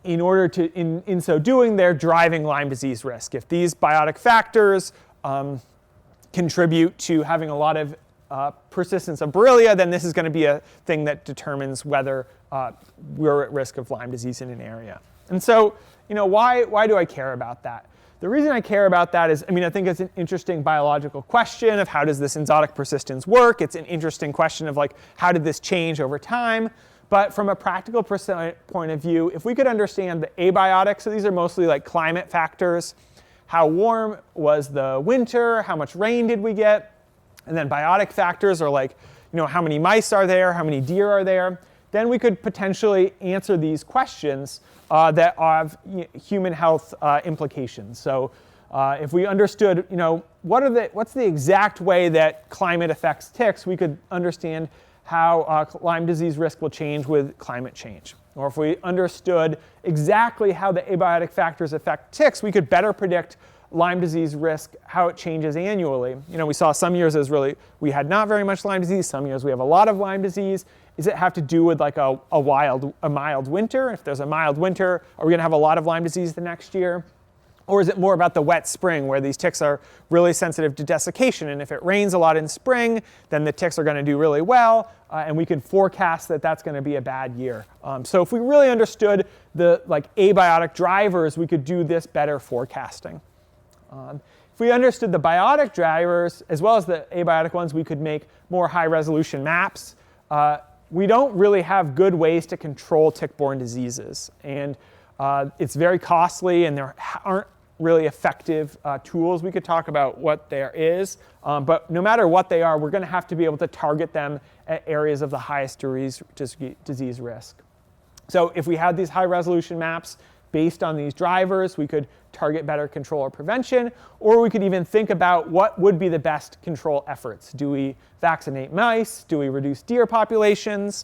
in order to, in so doing, they're driving Lyme disease risk. If these biotic factors contribute to having a lot of persistence of Borrelia, then this is going to be a thing that determines whether we're at risk of Lyme disease in an area. And so, why do I care about that? The reason I care about that is, I think it's an interesting biological question of how does this enzootic persistence work. It's an interesting question of how did this change over time? But from a practical point of view, if we could understand the abiotic, so these are mostly climate factors, how warm was the winter, how much rain did we get, and then biotic factors are how many mice are there, how many deer are there, then we could potentially answer these questions that have human health implications. So if we understood, what's the exact way that climate affects ticks, we could understand how Lyme disease risk will change with climate change. Or if we understood exactly how the abiotic factors affect ticks, we could better predict Lyme disease risk, how it changes annually. We saw some years we had not very much Lyme disease, some years we have a lot of Lyme disease. Does it have to do with a mild winter? If there's a mild winter, are we going to have a lot of Lyme disease the next year? Or is it more about the wet spring, where these ticks are really sensitive to desiccation? And if it rains a lot in spring, then the ticks are going to do really well, and we can forecast that that's going to be a bad year. So if we really understood the abiotic drivers, we could do this better forecasting. If we understood the biotic drivers as well as the abiotic ones, we could make more high-resolution maps. We don't really have good ways to control tick-borne diseases, and it's very costly, and there aren't really effective tools. We could talk about what there is, but no matter what they are, we're going to have to be able to target them at areas of the highest disease risk. So if we had these high-resolution maps based on these drivers, we could target better control or prevention, or we could even think about what would be the best control efforts. Do we vaccinate mice? Do we reduce deer populations?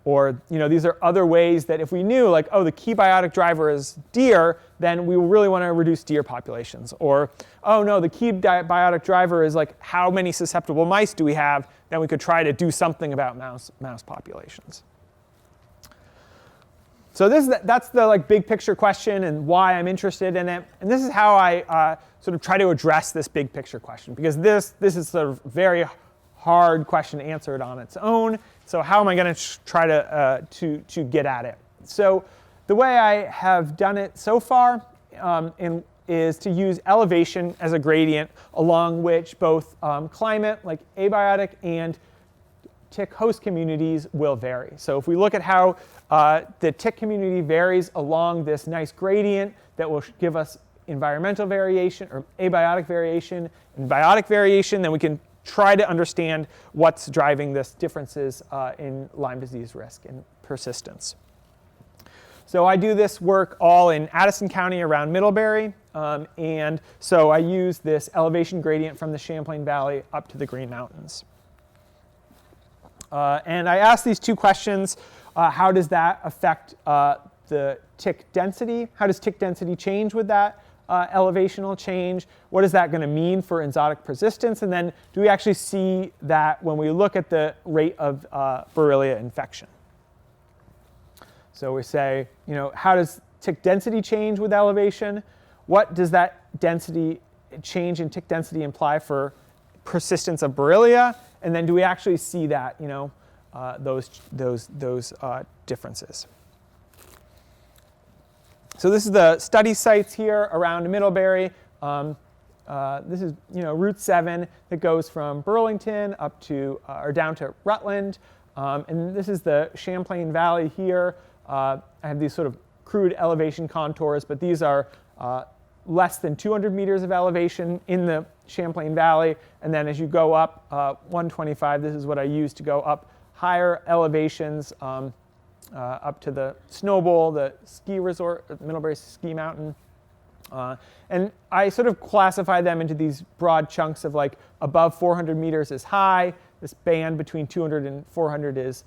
Or these are other ways that if we knew the key biotic driver is deer, then we really want to reduce deer populations. Or, oh no, the key biotic driver is how many susceptible mice do we have? Then we could try to do something about mouse populations. So that's the big picture question and why I'm interested in it. And this is how I sort of try to address this big picture question, because this is sort of very hard question to answer it on its own. So how am I going to try to get at it? So the way I have done it so far is to use elevation as a gradient along which both climate, like abiotic, and tick host communities will vary. So if we look at how the tick community varies along this nice gradient that will give us environmental variation or abiotic variation and biotic variation, then we can try to understand what's driving this differences in Lyme disease risk and persistence. So I do this work all in Addison County around Middlebury, and so I use this elevation gradient from the Champlain Valley up to the Green Mountains. And I ask these two questions. How does that affect the tick density? How does tick density change with that elevational change? What is that going to mean for enzootic persistence? And then do we actually see that when we look at the rate of Borrelia infection? So we say, how does tick density change with elevation? What does that density change in tick density imply for persistence of Borrelia? And then do we actually see that, those differences? So this is the study sites here around Middlebury. This is Route 7 that goes from Burlington up to or down to Rutland, and this is the Champlain Valley here. I have these sort of crude elevation contours, but these are less than 200 meters of elevation in the Champlain Valley, and then as you go up 125, this is what I use to go up higher elevations up to the Snowbowl, the ski resort, Middlebury Ski Mountain. And I sort of classify them into these broad chunks of like above 400 meters is high, this band between 200 and 400 is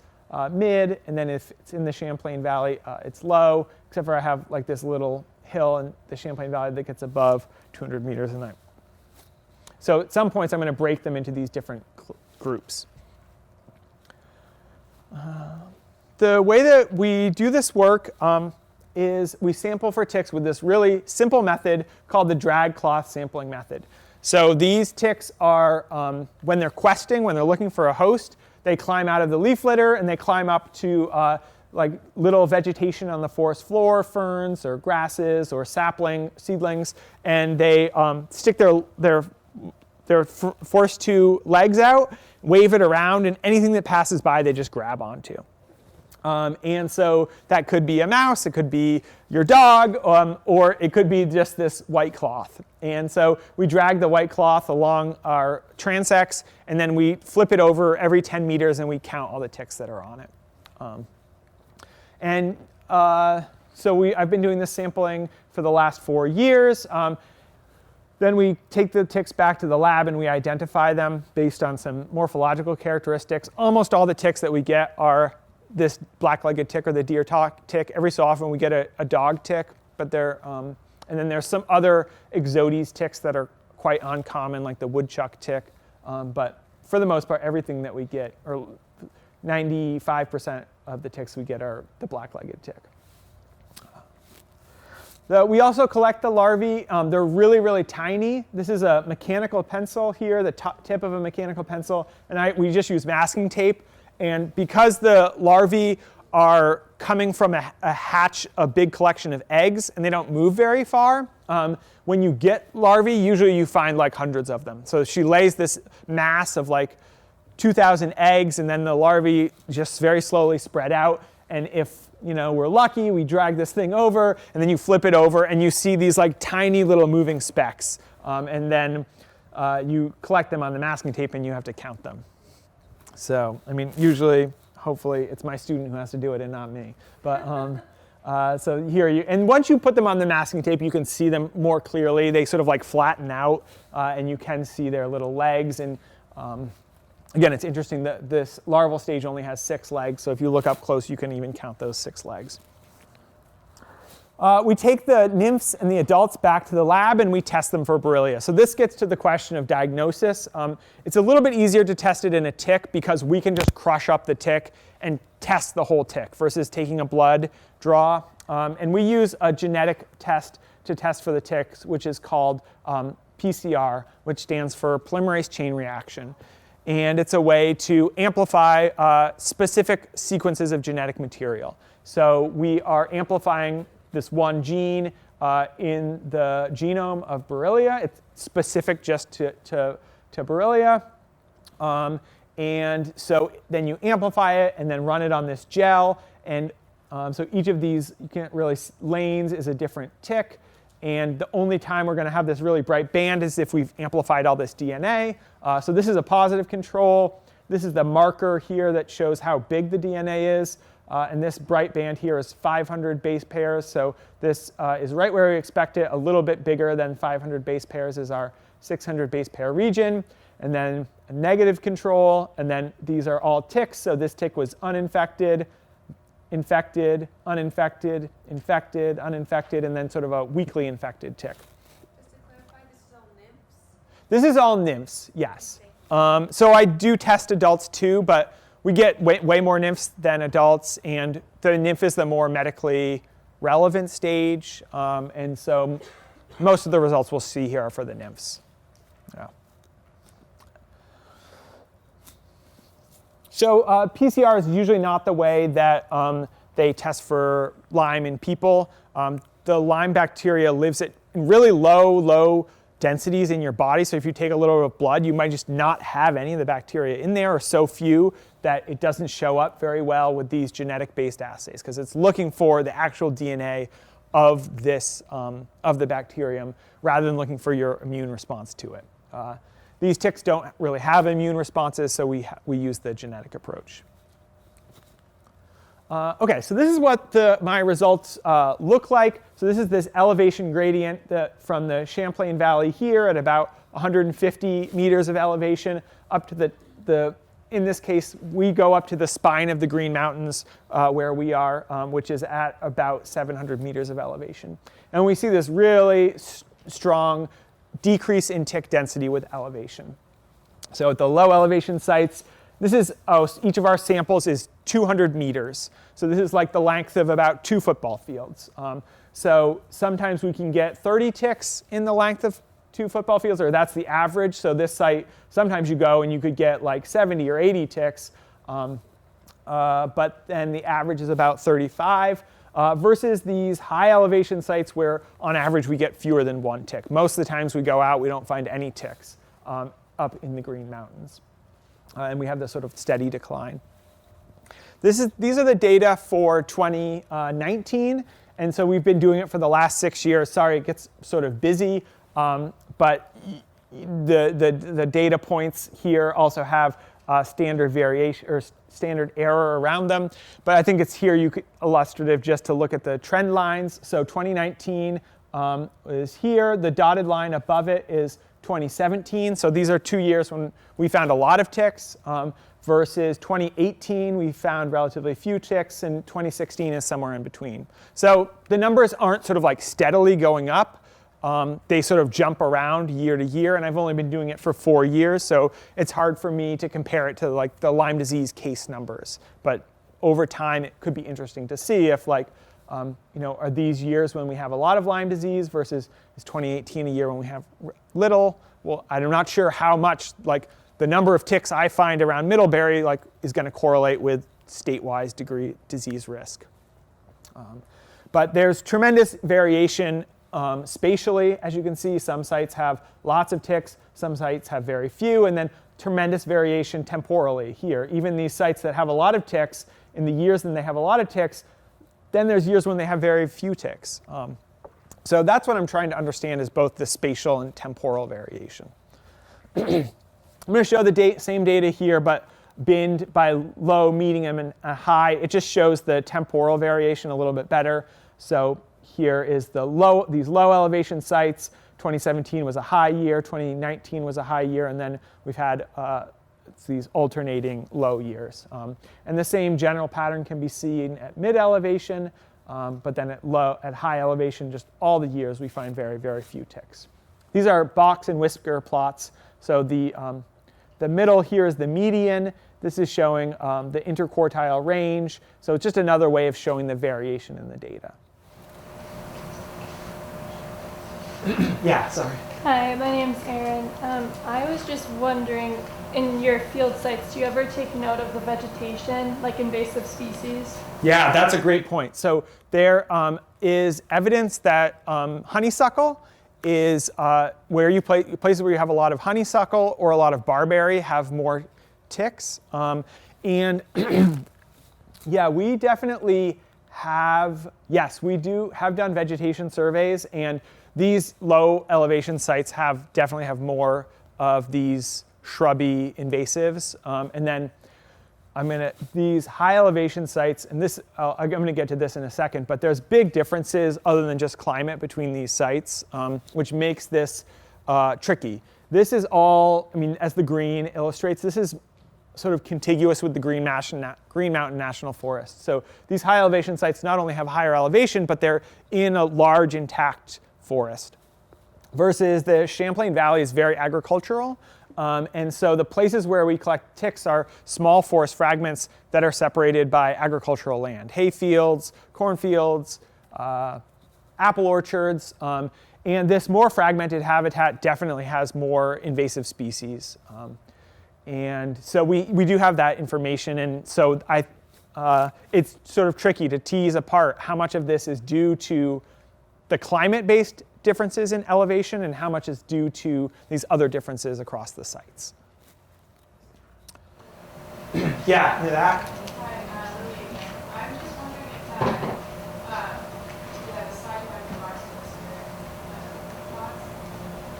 mid, and then if it's in the Champlain Valley, it's low, except for I have like this little hill in the Champlain Valley that gets above 200 meters a night. So at some points I'm going to break them into these different groups. The way that we do this work is we sample for ticks with this really simple method called the Dragcloth Sampling method. So these ticks are, when they're questing, when they're looking for a host, they climb out of the leaf litter and they climb up to like little vegetation on the forest floor, ferns or grasses or sapling seedlings, and they stick their first two legs out, wave it around, and anything that passes by they just grab onto. And so that could be a mouse, it could be your dog, or it could be just this white cloth. And so we drag the white cloth along our transects, and then we flip it over every 10 meters and we count all the ticks that are on it. I've been doing this sampling for the last 4 years. Then we take the ticks back to the lab and we identify them based on some morphological characteristics. Almost all the ticks that we get are this black-legged tick or the deer tick. Every so often we get a dog tick, but and then there's some other exodes ticks that are quite uncommon, like the woodchuck tick. But for the most part, everything that we get, or 95% of the ticks we get, are the black-legged tick. We also collect the larvae. They're really, really tiny. This is a mechanical pencil here, the tip of a mechanical pencil, and we just use masking tape. And because the larvae are coming from a big collection of eggs, and they don't move very far, when you get larvae, usually you find like hundreds of them. So she lays this mass of like 2,000 eggs, and then the larvae just very slowly spread out. And if we're lucky, we drag this thing over, and then you flip it over, and you see these like tiny little moving specks. And then you collect them on the masking tape, and you have to count them. So, usually, hopefully, it's my student who has to do it and not me. But so here and once you put them on the masking tape, you can see them more clearly. They sort of like flatten out, and you can see their little legs. And again, it's interesting that this larval stage only has 6 legs. So if you look up close, you can even count those 6 legs. We take the nymphs and the adults back to the lab and we test them for Borrelia. So this gets to the question of diagnosis. It's a little bit easier to test it in a tick because we can just crush up the tick and test the whole tick versus taking a blood draw. And we use a genetic test to test for the ticks, which is called PCR, which stands for polymerase chain reaction. and it's a way to amplify specific sequences of genetic material. So we are amplifying this one gene in the genome of Borrelia. It's specific just to Borrelia. And so then you amplify it and then run it on this gel. And so each of these, you can't really, lanes is a different tick. And the only time we're going to have this really bright band is if we've amplified all this DNA. So this is a positive control. This is the marker here that shows how big the DNA is. And this bright band here is 500 base pairs. So this is right where we expect it. A little bit bigger than 500 base pairs is our 600 base pair region. And then a negative control. And then these are all ticks. So this tick was uninfected, infected, uninfected, infected, uninfected, and then sort of a weakly infected tick. Just to clarify, this is all nymphs? This is all nymphs, yes. So I do test adults too, but we get way more nymphs than adults, and the nymph is the more medically relevant stage. And so most of the results we'll see here are for the nymphs. Yeah. So PCR is usually not the way that they test for Lyme in people. The Lyme bacteria lives at really low densities in your body. So if you take a little bit of blood, you might just not have any of the bacteria in there, or so few that it doesn't show up very well with these genetic-based assays, because it's looking for the actual DNA of this of the bacterium rather than looking for your immune response to it. These ticks don't really have immune responses, so we use the genetic approach. OK, so this is what my results look like. So this is this elevation gradient from the Champlain Valley here at about 150 meters of elevation up to in this case, we go up to the spine of the Green Mountains where we are, which is at about 700 meters of elevation. And we see this really strong decrease in tick density with elevation. So at the low elevation sites, this is, each of our samples is 200 meters. So this is like the length of about 2 football fields. So sometimes we can get 30 ticks in the length of 2 football fields, or that's the average. So this site, sometimes you go and you could get like 70 or 80 ticks. But then the average is about 35. Versus these high elevation sites where on average we get fewer than 1 tick. Most of the times we go out, we don't find any ticks up in the Green Mountains. And we have this sort of steady decline. These are the data for 2019. And so we've been doing it for the last 6 years. Sorry, it gets sort of busy. But the data points here also have standard variation or standard error around them. But I think it's here illustrative just to look at the trend lines. So 2019 is here. The dotted line above it is 2017. So these are 2 years when we found a lot of ticks. Versus 2018, we found relatively few ticks, and 2016 is somewhere in between. So the numbers aren't sort of like steadily going up. They sort of jump around year to year, and I've only been doing it for 4 years, so it's hard for me to compare it to like the Lyme disease case numbers. But over time, it could be interesting to see if like, are these years when we have a lot of Lyme disease versus is 2018 a year when we have little? Well, I'm not sure how much like the number of ticks I find around Middlebury like is going to correlate with state-wise disease risk. But there's tremendous variation spatially, as you can see. Some sites have lots of ticks, some sites have very few, and then tremendous variation temporally here. Even these sites that have a lot of ticks, in the years when they have a lot of ticks, then there's years when they have very few ticks. So that's what I'm trying to understand is both the spatial and temporal variation. I'm going to show the same data here, but binned by low, medium, and high. It just shows the temporal variation a little bit better. So here is these low elevation sites. 2017 was a high year, 2019 was a high year, and then we've had these alternating low years. And the same general pattern can be seen at mid elevation, but then at high elevation, just all the years we find very, very few ticks. These are box and whisker plots. So the middle here is the median. This is showing the interquartile range. So it's just another way of showing the variation in the data. Yeah, sorry. Hi, my name's Erin. I was just wondering, in your field sites, do you ever take note of the vegetation, like invasive species? Yeah, that's a great point. So there is evidence that honeysuckle is where you places where you have a lot of honeysuckle or a lot of barberry have more ticks. And yeah, we definitely have, yes, we have done vegetation surveys, and these low elevation sites definitely have more of these shrubby invasives. And then these high elevation sites, and I'm going to get to this in a second, but there's big differences other than just climate between these sites, which makes this tricky. This is all, as the green illustrates, this is sort of contiguous with the Green Mountain National Forest. So these high elevation sites not only have higher elevation, but they're in a large intact forest. Versus the Champlain Valley is very agricultural. And so the places where we collect ticks are small forest fragments that are separated by agricultural land. Hay fields, cornfields, apple orchards. And this more fragmented habitat definitely has more invasive species. And so we do have that information. And so it's sort of tricky to tease apart how much of this is due to the climate-based differences in elevation and how much is due to these other differences across the sites. Yeah, in the back. Hi, Lily again. I'm just wondering if that, the side effect of our plots,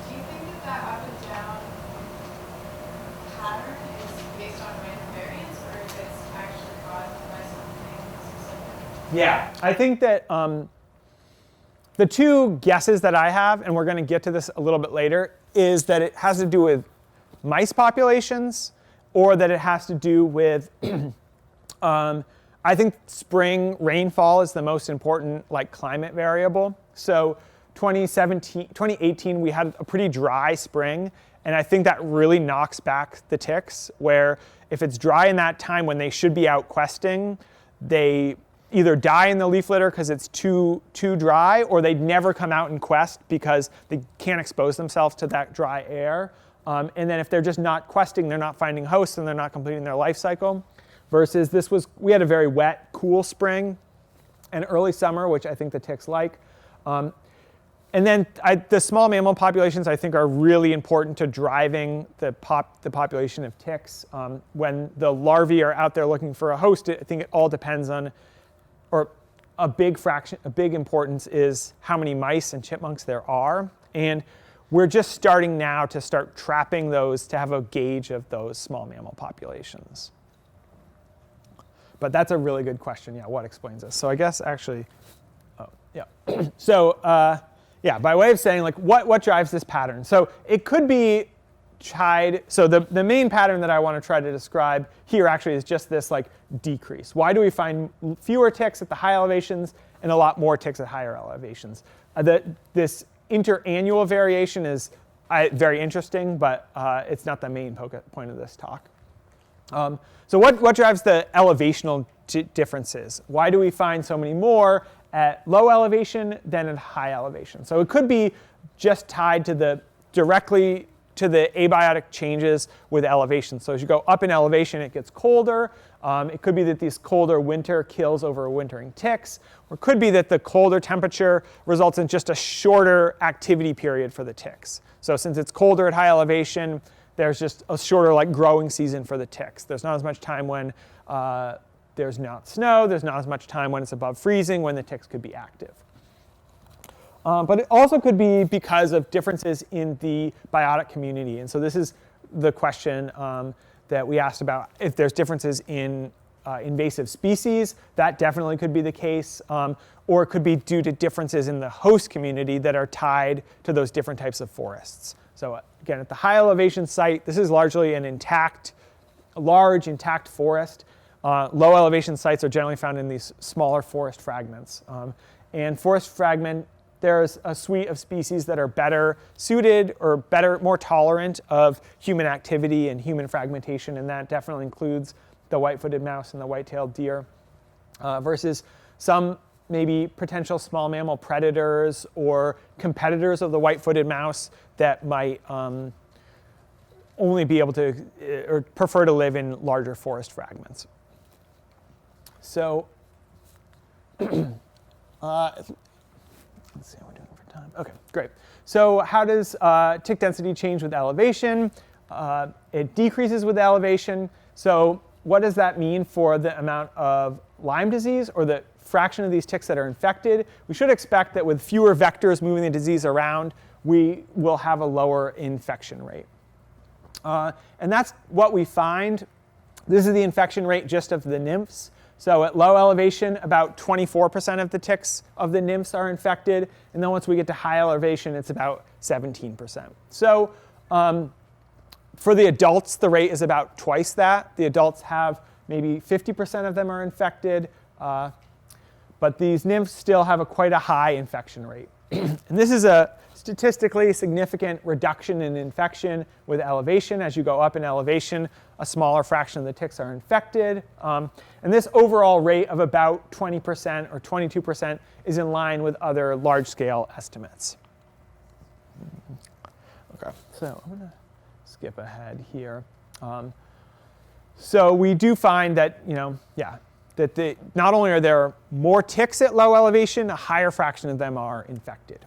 do you think that that up and down pattern is based on random variance, or if it's actually caused by something specific? Yeah, I think that the two guesses that I have, and we're going to get to this a little bit later, is that it has to do with mice populations or that it has to do with, I think spring rainfall is the most important climate variable. So 2018, we had a pretty dry spring, and I think that really knocks back the ticks, where if it's dry in that time when they should be out questing, they either die in the leaf litter because it's too dry, or they never come out and quest because they can't expose themselves to that dry air. And then if they're just not questing, they're not finding hosts and they're not completing their life cycle. Versus we had a very wet, cool spring and early summer, which I think the ticks like. And then the small mammal populations, I think, are really important to driving the population of ticks. When the larvae are out there looking for a host, I think it all depends on, or a big importance is how many mice and chipmunks there are. And we're just starting now to start trapping those to have a gauge of those small mammal populations. But that's a really good question. Yeah, what explains this? So I guess actually, So by way of saying what drives this pattern? So it could be so the main pattern that I want to try to describe here actually is just this decrease. Why do we find fewer ticks at the high elevations and a lot more ticks at higher elevations? This interannual variation is very interesting, but it's not the main point of this talk. So what drives the elevational differences? Why do we find so many more at low elevation than at high elevation? So it could be just tied directly to the abiotic changes with elevation. So as you go up in elevation, it gets colder. It could be that this colder winter kills overwintering ticks, or it could be that the colder temperature results in just a shorter activity period for the ticks. So since it's colder at high elevation, there's just a shorter growing season for the ticks. There's not as much time when there's not snow. There's not as much time when it's above freezing when the ticks could be active. But it also could be because of differences in the biotic community. And so this is the question that we asked about. If there's differences in invasive species, that definitely could be the case. Or it could be due to differences in the host community that are tied to those different types of forests. So again, at the high elevation site, this is largely a large intact forest. Low elevation sites are generally found in these smaller forest fragments. And forest fragment, there's a suite of species that are better suited or more tolerant of human activity and human fragmentation, and that definitely includes the white-footed mouse and the white-tailed deer, versus some maybe potential small mammal predators or competitors of the white-footed mouse that might only be able to or prefer to live in larger forest fragments. So let's see how we're doing for time. Okay, great. So how does tick density change with elevation? It decreases with elevation. So what does that mean for the amount of Lyme disease or the fraction of these ticks that are infected? We should expect that with fewer vectors moving the disease around, we will have a lower infection rate. And that's what we find. This is the infection rate just of the nymphs. So at low elevation, about 24% of the ticks of the nymphs are infected. And then once we get to high elevation, it's about 17%. So for the adults, the rate is about twice that. The adults have maybe 50% of them are infected. But these nymphs still have quite a high infection rate. And this is a statistically significant reduction in infection with elevation. As you go up in elevation, a smaller fraction of the ticks are infected. And this overall rate of about 20% or 22% is in line with other large-scale estimates. Okay, so I'm going to skip ahead here. So we do find that, that not only are there more ticks at low elevation, a higher fraction of them are infected.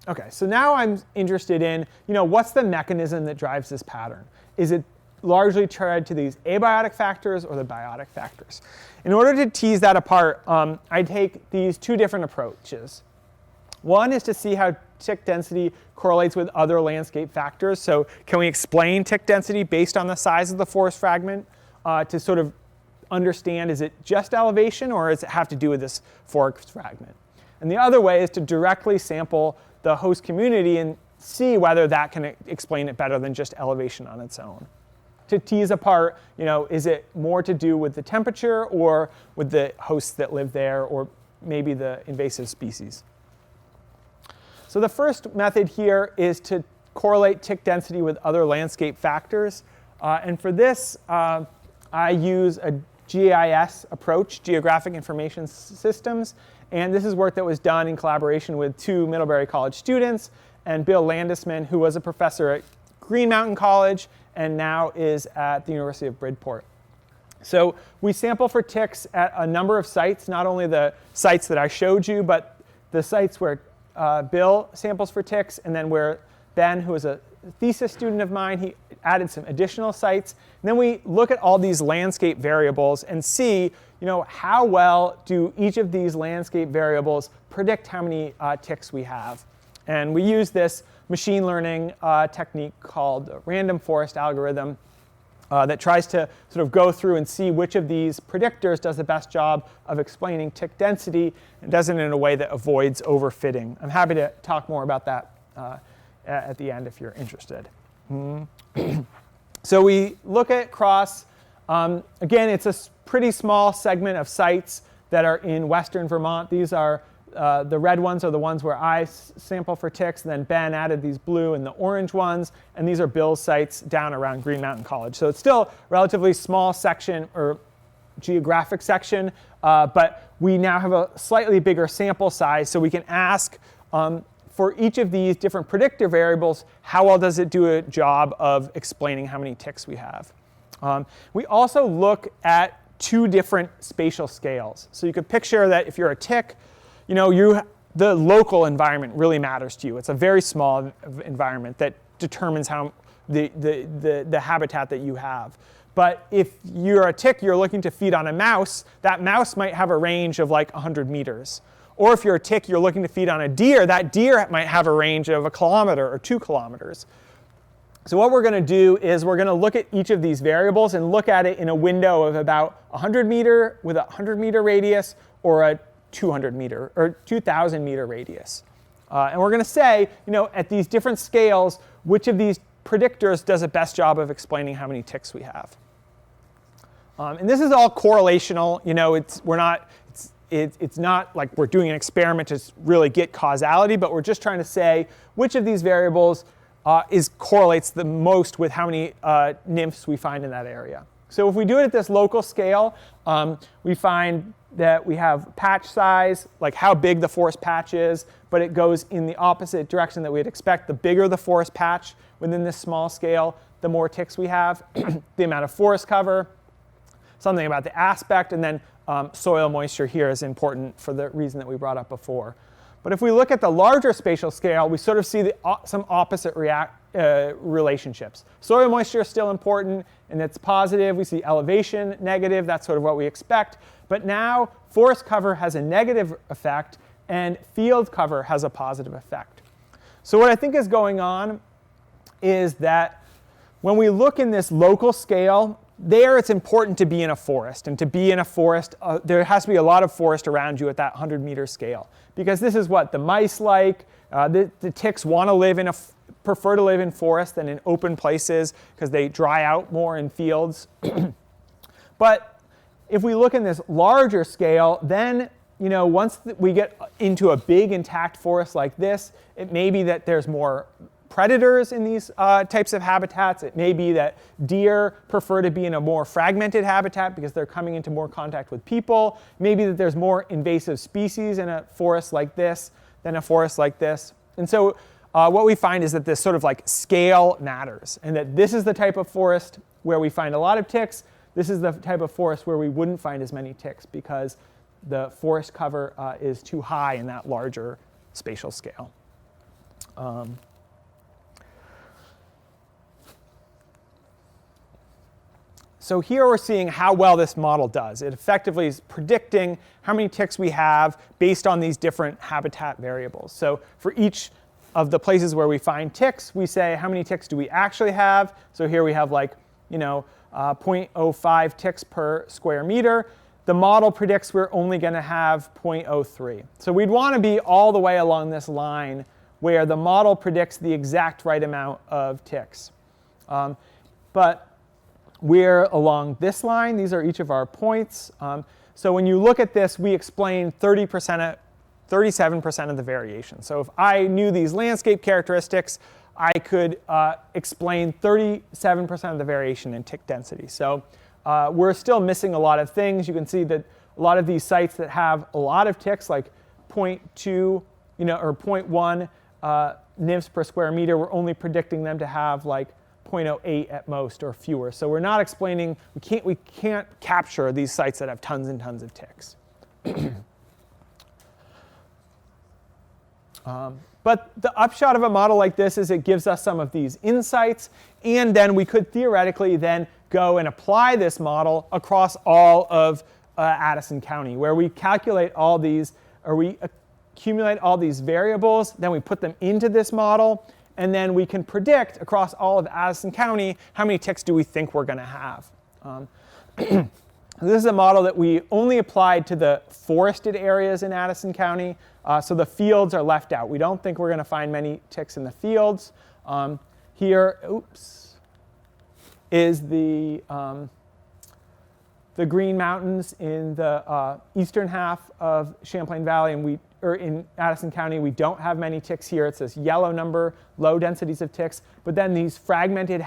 Okay, so now I'm interested in, what's the mechanism that drives this pattern? Is it largely tied to these abiotic factors or the biotic factors? In order to tease that apart, I take these two different approaches. One is to see how tick density correlates with other landscape factors. So can we explain tick density based on the size of the forest fragment to sort of understand, is it just elevation or does it have to do with this forest fragment? And the other way is to directly sample the host community and see whether that can explain it better than just elevation on its own. To tease apart, is it more to do with the temperature or with the hosts that live there or maybe the invasive species? So the first method here is to correlate tick density with other landscape factors. And for this, I use a GIS approach, Geographic Information Systems. And this is work that was done in collaboration with two Middlebury College students and Bill Landesman, who was a professor at Green Mountain College and now is at the University of Bridport. So we sample for ticks at a number of sites, not only the sites that I showed you, but the sites where Bill samples for ticks, and then where Ben, who is a thesis student of mine, he added some additional sites. And then we look at all these landscape variables and see, how well do each of these landscape variables predict how many ticks we have. And we use this machine learning technique called random forest algorithm that tries to sort of go through and see which of these predictors does the best job of explaining tick density and does it in a way that avoids overfitting. I'm happy to talk more about that at the end if you're interested. So we look at across, again, it's a pretty small segment of sites that are in western Vermont. These are the red ones are the ones where I sample for ticks, and then Ben added these blue and the orange ones, and these are Bill's sites down around Green Mountain College. So it's still a relatively small section or geographic section, but we now have a slightly bigger sample size, so we can ask for each of these different predictor variables, how well does it do a job of explaining how many ticks we have? We also look at two different spatial scales. So you could picture that if you're a tick, the local environment really matters to you. It's a very small environment that determines how the habitat that you have. But if you're a tick, you're looking to feed on a mouse, that mouse might have a range of like 100 meters. Or if you're a tick, you're looking to feed on a deer, that deer might have a range of 1 kilometer or 2 kilometers. So what we're going to do is we're going to look at each of these variables and look at it in a window of about 100 meter with a 100 meter radius or a 200 meter or 2,000 meter radius. And we're going to say, at these different scales, which of these predictors does a best job of explaining how many ticks we have. And this is all correlational. It's not like we're doing an experiment to really get causality, but we're just trying to say which of these variables correlates the most with how many nymphs we find in that area. So if we do it at this local scale, we find that we have patch size, like how big the forest patch is, but it goes in the opposite direction that we'd expect. The bigger the forest patch within this small scale, the more ticks we have. The amount of forest cover, something about the aspect, and then soil moisture here is important for the reason that we brought up before. But if we look at the larger spatial scale, we sort of see some opposite relationships. Soil moisture is still important, and it's positive. We see elevation negative. That's sort of what we expect. But now forest cover has a negative effect, and field cover has a positive effect. So what I think is going on is that when we look in this local scale, there it's important to be in a forest. And to be in a forest, there has to be a lot of forest around you at that 100-meter scale. Because this is what the mice like. The ticks want to live in prefer to live in forests than in open places because they dry out more in fields. But if we look in this larger scale, then once we get into a big intact forest like this, it may be that there's more predators in these types of habitats. It may be that deer prefer to be in a more fragmented habitat because they're coming into more contact with people. Maybe that there's more invasive species in a forest like this than a forest like this. And so what we find is that this sort of like scale matters, and that this is the type of forest where we find a lot of ticks. This is the type of forest where we wouldn't find as many ticks because the forest cover is too high in that larger spatial scale. So here we're seeing how well this model does. It effectively is predicting how many ticks we have based on these different habitat variables. So for each of the places where we find ticks, we say how many ticks do we actually have. So here we have 0.05 ticks per square meter. The model predicts we're only going to have 0.03. So we'd want to be all the way along this line where the model predicts the exact right amount of ticks. But we're along this line. These are each of our points. So when you look at this, we explain 37% of the variation. So if I knew these landscape characteristics, I could explain 37% of the variation in tick density. So we're still missing a lot of things. You can see that a lot of these sites that have a lot of ticks, like 0.2, or 0.1 nymphs per square meter, we're only predicting them to have like 0.08 at most or fewer. So we're not explaining, we can't capture these sites that have tons and tons of ticks. But the upshot of a model like this is it gives us some of these insights, and then we could theoretically then go and apply this model across all of Addison County, where we calculate all these, or we accumulate all these variables, then we put them into this model, and then we can predict across all of Addison County how many ticks do we think we're going to have. This is a model that we only applied to the forested areas in Addison County, so the fields are left out. We don't think we're going to find many ticks in the fields. Here, is the Green Mountains in the eastern half of Champlain Valley, and in Addison County, we don't have many ticks here. It's this yellow number, low densities of ticks. But then these fragmented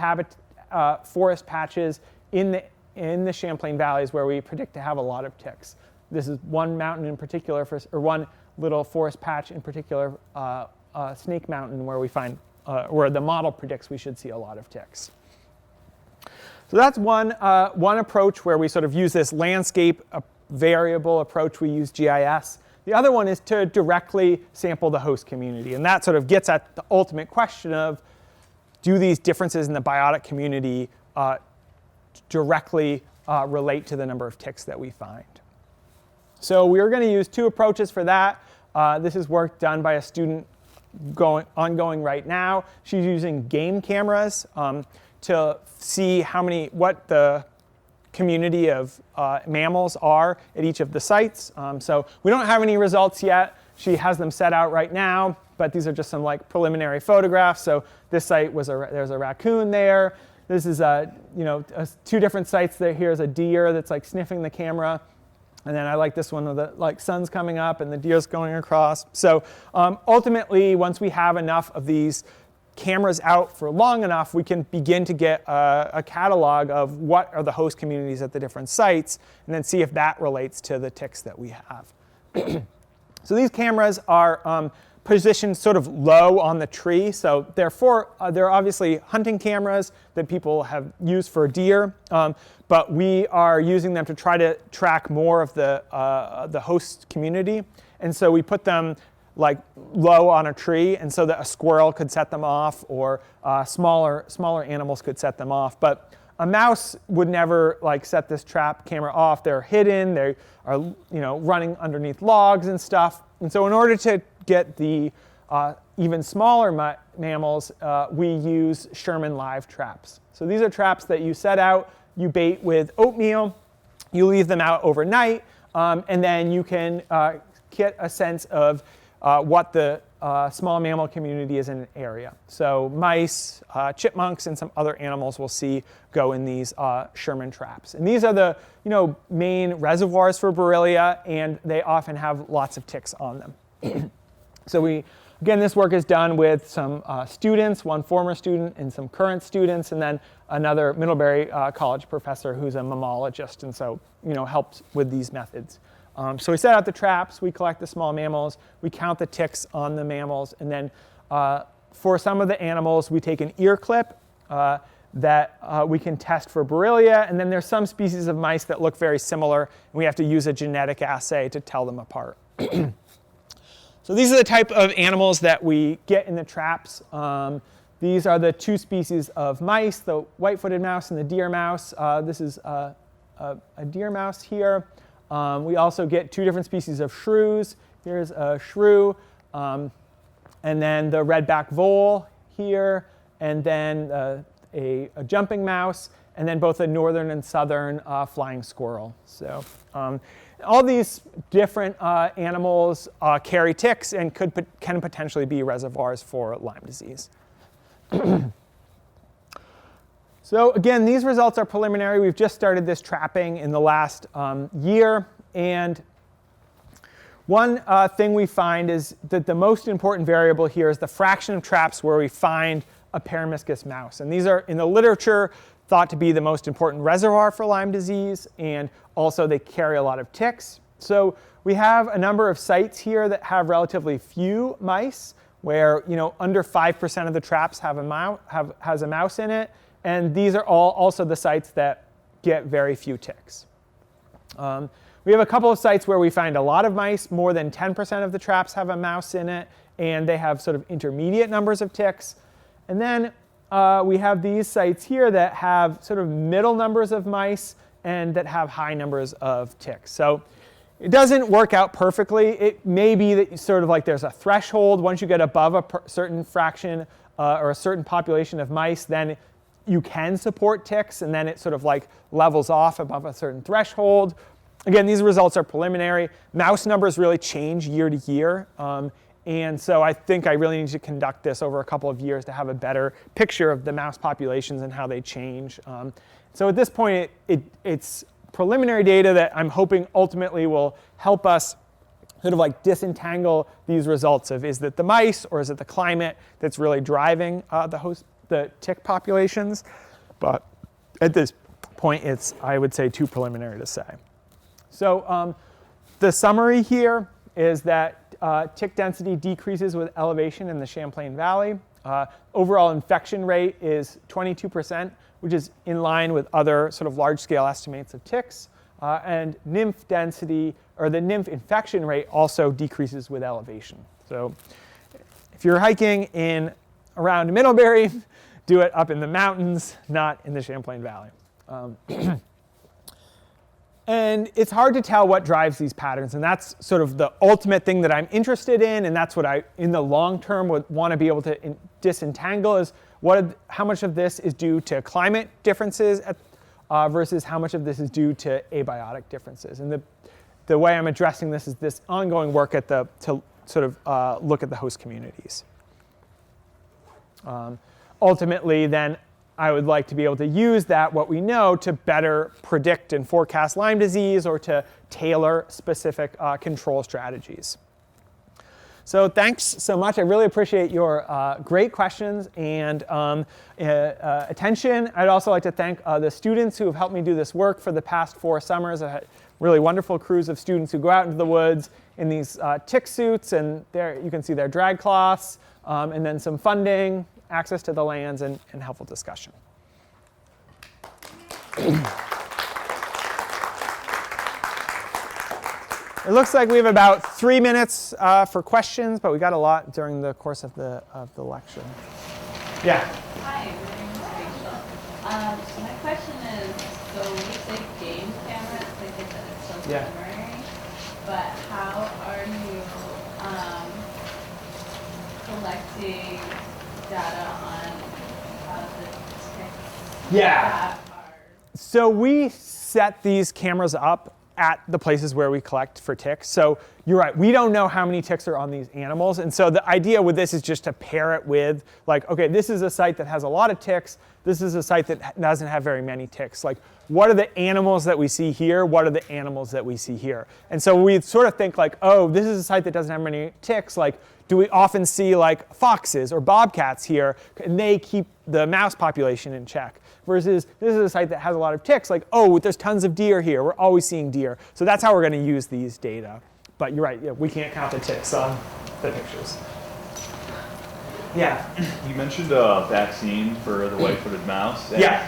forest patches in the Champlain Valleys where we predict to have a lot of ticks. This is one mountain in particular, or one little forest patch in particular, Snake Mountain, where we find, where the model predicts we should see a lot of ticks. So that's one approach where we sort of use this landscape variable approach. We use GIS. The other one is to directly sample the host community. And that sort of gets at the ultimate question of, do these differences in the biotic community directly relate to the number of ticks that we find? So we're going to use two approaches for that. This is work done by a student ongoing right now. She's using game cameras to see what the community of mammals are at each of the sites. So we don't have any results yet. She has them set out right now, but these are just some preliminary photographs. So this site there's a raccoon there. This is two different sites. Here's a deer that's sniffing the camera. And then I like this one where the sun's coming up and the deer's going across. So ultimately, once we have enough of these cameras out for long enough, we can begin to get a catalog of what are the host communities at the different sites, and then see if that relates to the ticks that we have. So these cameras are positioned sort of low on the tree. So therefore, they're obviously hunting cameras that people have used for deer, but we are using them to try to track more of the host community. And so we put them like low on a tree, and so that a squirrel could set them off, or smaller animals could set them off. But a mouse would never like set this trap camera off. They're hidden. They are running underneath logs and stuff. And so in order to get the even smaller mammals, we use Sherman live traps. So these are traps that you set out, you bait with oatmeal, you leave them out overnight, and then you can get a sense of what the small mammal community is in an area. So mice, chipmunks, and some other animals we'll see go in these Sherman traps. And these are the main reservoirs for Borrelia, and they often have lots of ticks on them. So again, this work is done with some students, one former student and some current students, and then another Middlebury College professor who's a mammologist, and so helps with these methods. So we set out the traps, we collect the small mammals, we count the ticks on the mammals, and then for some of the animals, we take an ear clip that we can test for Borrelia, and then there's some species of mice that look very similar, and we have to use a genetic assay to tell them apart. So these are the type of animals that we get in the traps. These are the two species of mice, the white-footed mouse and the deer mouse. This is a deer mouse here. We also get two different species of shrews. Here's a shrew, and then the redback vole here, and then a jumping mouse, and then both a northern and southern flying squirrel. So all these different animals carry ticks and can potentially be reservoirs for Lyme disease. So again, these results are preliminary. We've just started this trapping in the last year. And one thing we find is that the most important variable here is the fraction of traps where we find a Peromyscus mouse. And these are, in the literature, thought to be the most important reservoir for Lyme disease. And also, they carry a lot of ticks. So we have a number of sites here that have relatively few mice, where under 5% of the traps have has a mouse in it. And these are all also the sites that get very few ticks. We have a couple of sites where we find a lot of mice. More than 10% of the traps have a mouse in it, and they have sort of intermediate numbers of ticks. And then we have these sites here that have sort of middle numbers of mice and that have high numbers of ticks. So it doesn't work out perfectly. It may be that sort of like there's a threshold. Once you get above a certain fraction or a certain population of mice, then you can support ticks, and then it sort of like levels off above a certain threshold. Again, these results are preliminary. Mouse numbers really change year to year. And so I think I really need to conduct this over a couple of years to have a better picture of the mouse populations and how they change. So at this point, it's preliminary data that I'm hoping ultimately will help us sort of like disentangle these results of, is it the mice or is it the climate that's really driving the tick populations? But at this point, it's, I would say, too preliminary to say. So the summary here is that tick density decreases with elevation in the Champlain Valley. Overall infection rate is 22%, which is in line with other sort of large-scale estimates of ticks. And nymph density, or the nymph infection rate, also decreases with elevation. So if you're hiking around Middlebury, do it up in the mountains, not in the Champlain Valley. And it's hard to tell what drives these patterns, and that's sort of the ultimate thing that I'm interested in, and that's what I, in the long term, would want to be able to disentangle, is how much of this is due to climate differences versus how much of this is due to abiotic differences. And the way I'm addressing this is this ongoing work to sort of look at the host communities. Ultimately, then, I would like to be able to use what we know, to better predict and forecast Lyme disease or to tailor specific control strategies. So thanks so much. I really appreciate your great questions and attention. I'd also like to thank the students who have helped me do this work for the past 4 summers. I had really wonderful crews of students who go out into the woods in these tick suits, and there you can see their drag cloths, and then some funding, access to the lands, and helpful discussion. It looks like we have about 3 minutes for questions, but we got a lot during the course of the lecture. Yeah. Hi, my name is Rachel. So my question is, so when you say game cameras, like I said, it's still preliminary, but how are you collecting data on the ticks that are... So we set these cameras up at the places where we collect for ticks. So you're right, we don't know how many ticks are on these animals. And so the idea with this is just to pair it with, like, okay, this is a site that has a lot of ticks. This is a site that doesn't have very many ticks. Like, what are the animals that we see here? What are the animals that we see here? And so we sort of think like, oh, this is a site that doesn't have many ticks. Like, do we often see like foxes or bobcats here? And they keep the mouse population in check. Versus this is a site that has a lot of ticks, like, oh, there's tons of deer here. We're always seeing deer. So that's how we're going to use these data. But you're right, yeah, we can't count the ticks on the pictures. Yeah. You mentioned a vaccine for the white-footed mouse. Yeah.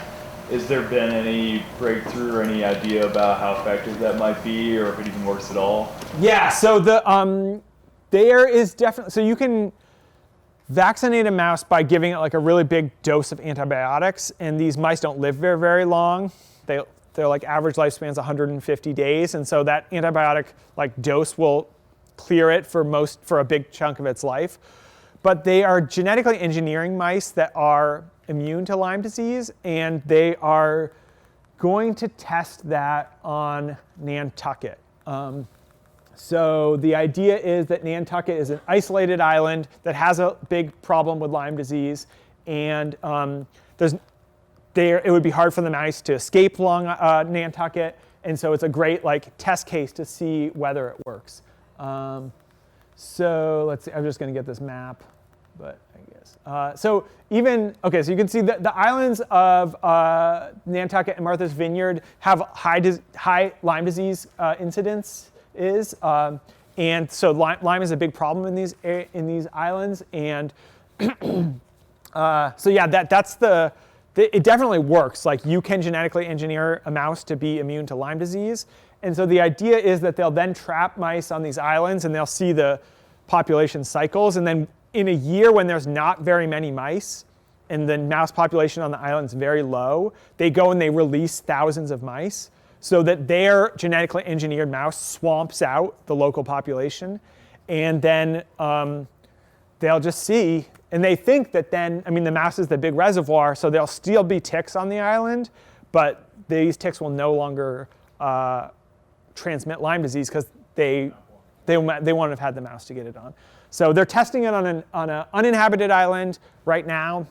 Has there been any breakthrough or any idea about how effective that might be, or if it even works at all? Yeah, so there is definitely, so you can vaccinate a mouse by giving it like a really big dose of antibiotics, and these mice don't live very, very long. Their like average lifespan's 150 days, and so that antibiotic like dose will clear it for a big chunk of its life. But they are genetically engineering mice that are immune to Lyme disease, and they are going to test that on Nantucket. So the idea is that Nantucket is an isolated island that has a big problem with Lyme disease, and it would be hard for the mice to escape along Nantucket, and so it's a great like test case to see whether it works. So let's see, I'm just going to get this map, but I guess. So you can see that the islands of Nantucket and Martha's Vineyard have high Lyme disease incidence. And so Lyme is a big problem in these islands, and so yeah, it definitely works. Like, you can genetically engineer a mouse to be immune to Lyme disease, and so the idea is that they'll then trap mice on these islands, and they'll see the population cycles, and then in a year when there's not very many mice, and the mouse population on the island is very low, they go and they release thousands of mice, so that their genetically engineered mouse swamps out the local population. And then they'll just see, and they think that then, I mean, the mouse is the big reservoir, so there'll still be ticks on the island, but these ticks will no longer transmit Lyme disease because they won't have had the mouse to get it on. So they're testing it on an uninhabited island right now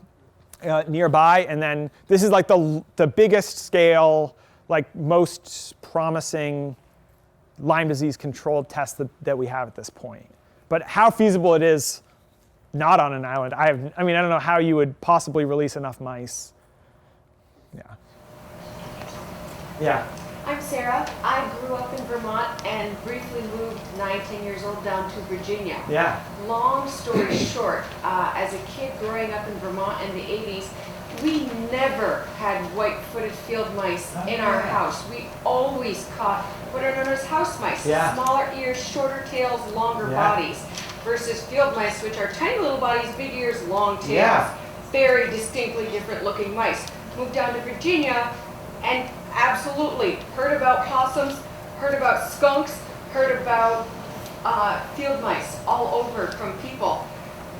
nearby, and then this is like the biggest scale, like most promising Lyme disease controlled test that we have at this point. But how feasible it is not on an island, I don't know how you would possibly release enough mice. Yeah. Yeah. I'm Sarah. I grew up in Vermont and briefly moved 9-10 years old down to Virginia. Yeah. Long story short, as a kid growing up in Vermont in the 80s, we never had white-footed field mice in our house. We always caught what are known as house mice. Yeah. Smaller ears, shorter tails, longer bodies, versus field mice, which are tiny little bodies, big ears, long tails. Yeah. Very distinctly different looking mice. Moved down to Virginia and absolutely heard about possums, heard about skunks, heard about field mice all over from people.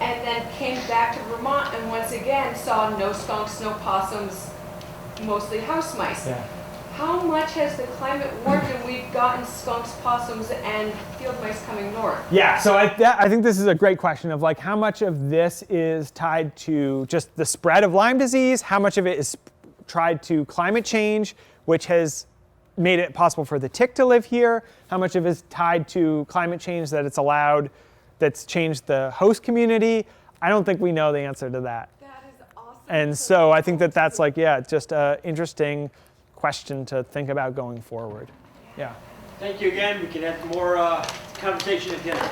And then came back to Vermont and once again saw no skunks, no possums, mostly house mice. Yeah. How much has the climate warmed and we've gotten skunks, possums, and field mice coming north? Yeah, so I think this is a great question of like how much of this is tied to just the spread of Lyme disease, how much of it is tied to climate change, which has made it possible for the tick to live here, how much of it is tied to climate change that it's allowed that's changed the host community? I don't think we know the answer to that. That is awesome. And so I think that that's like, yeah, just an interesting question to think about going forward. Yeah. Thank you again. We can have more conversation at dinner.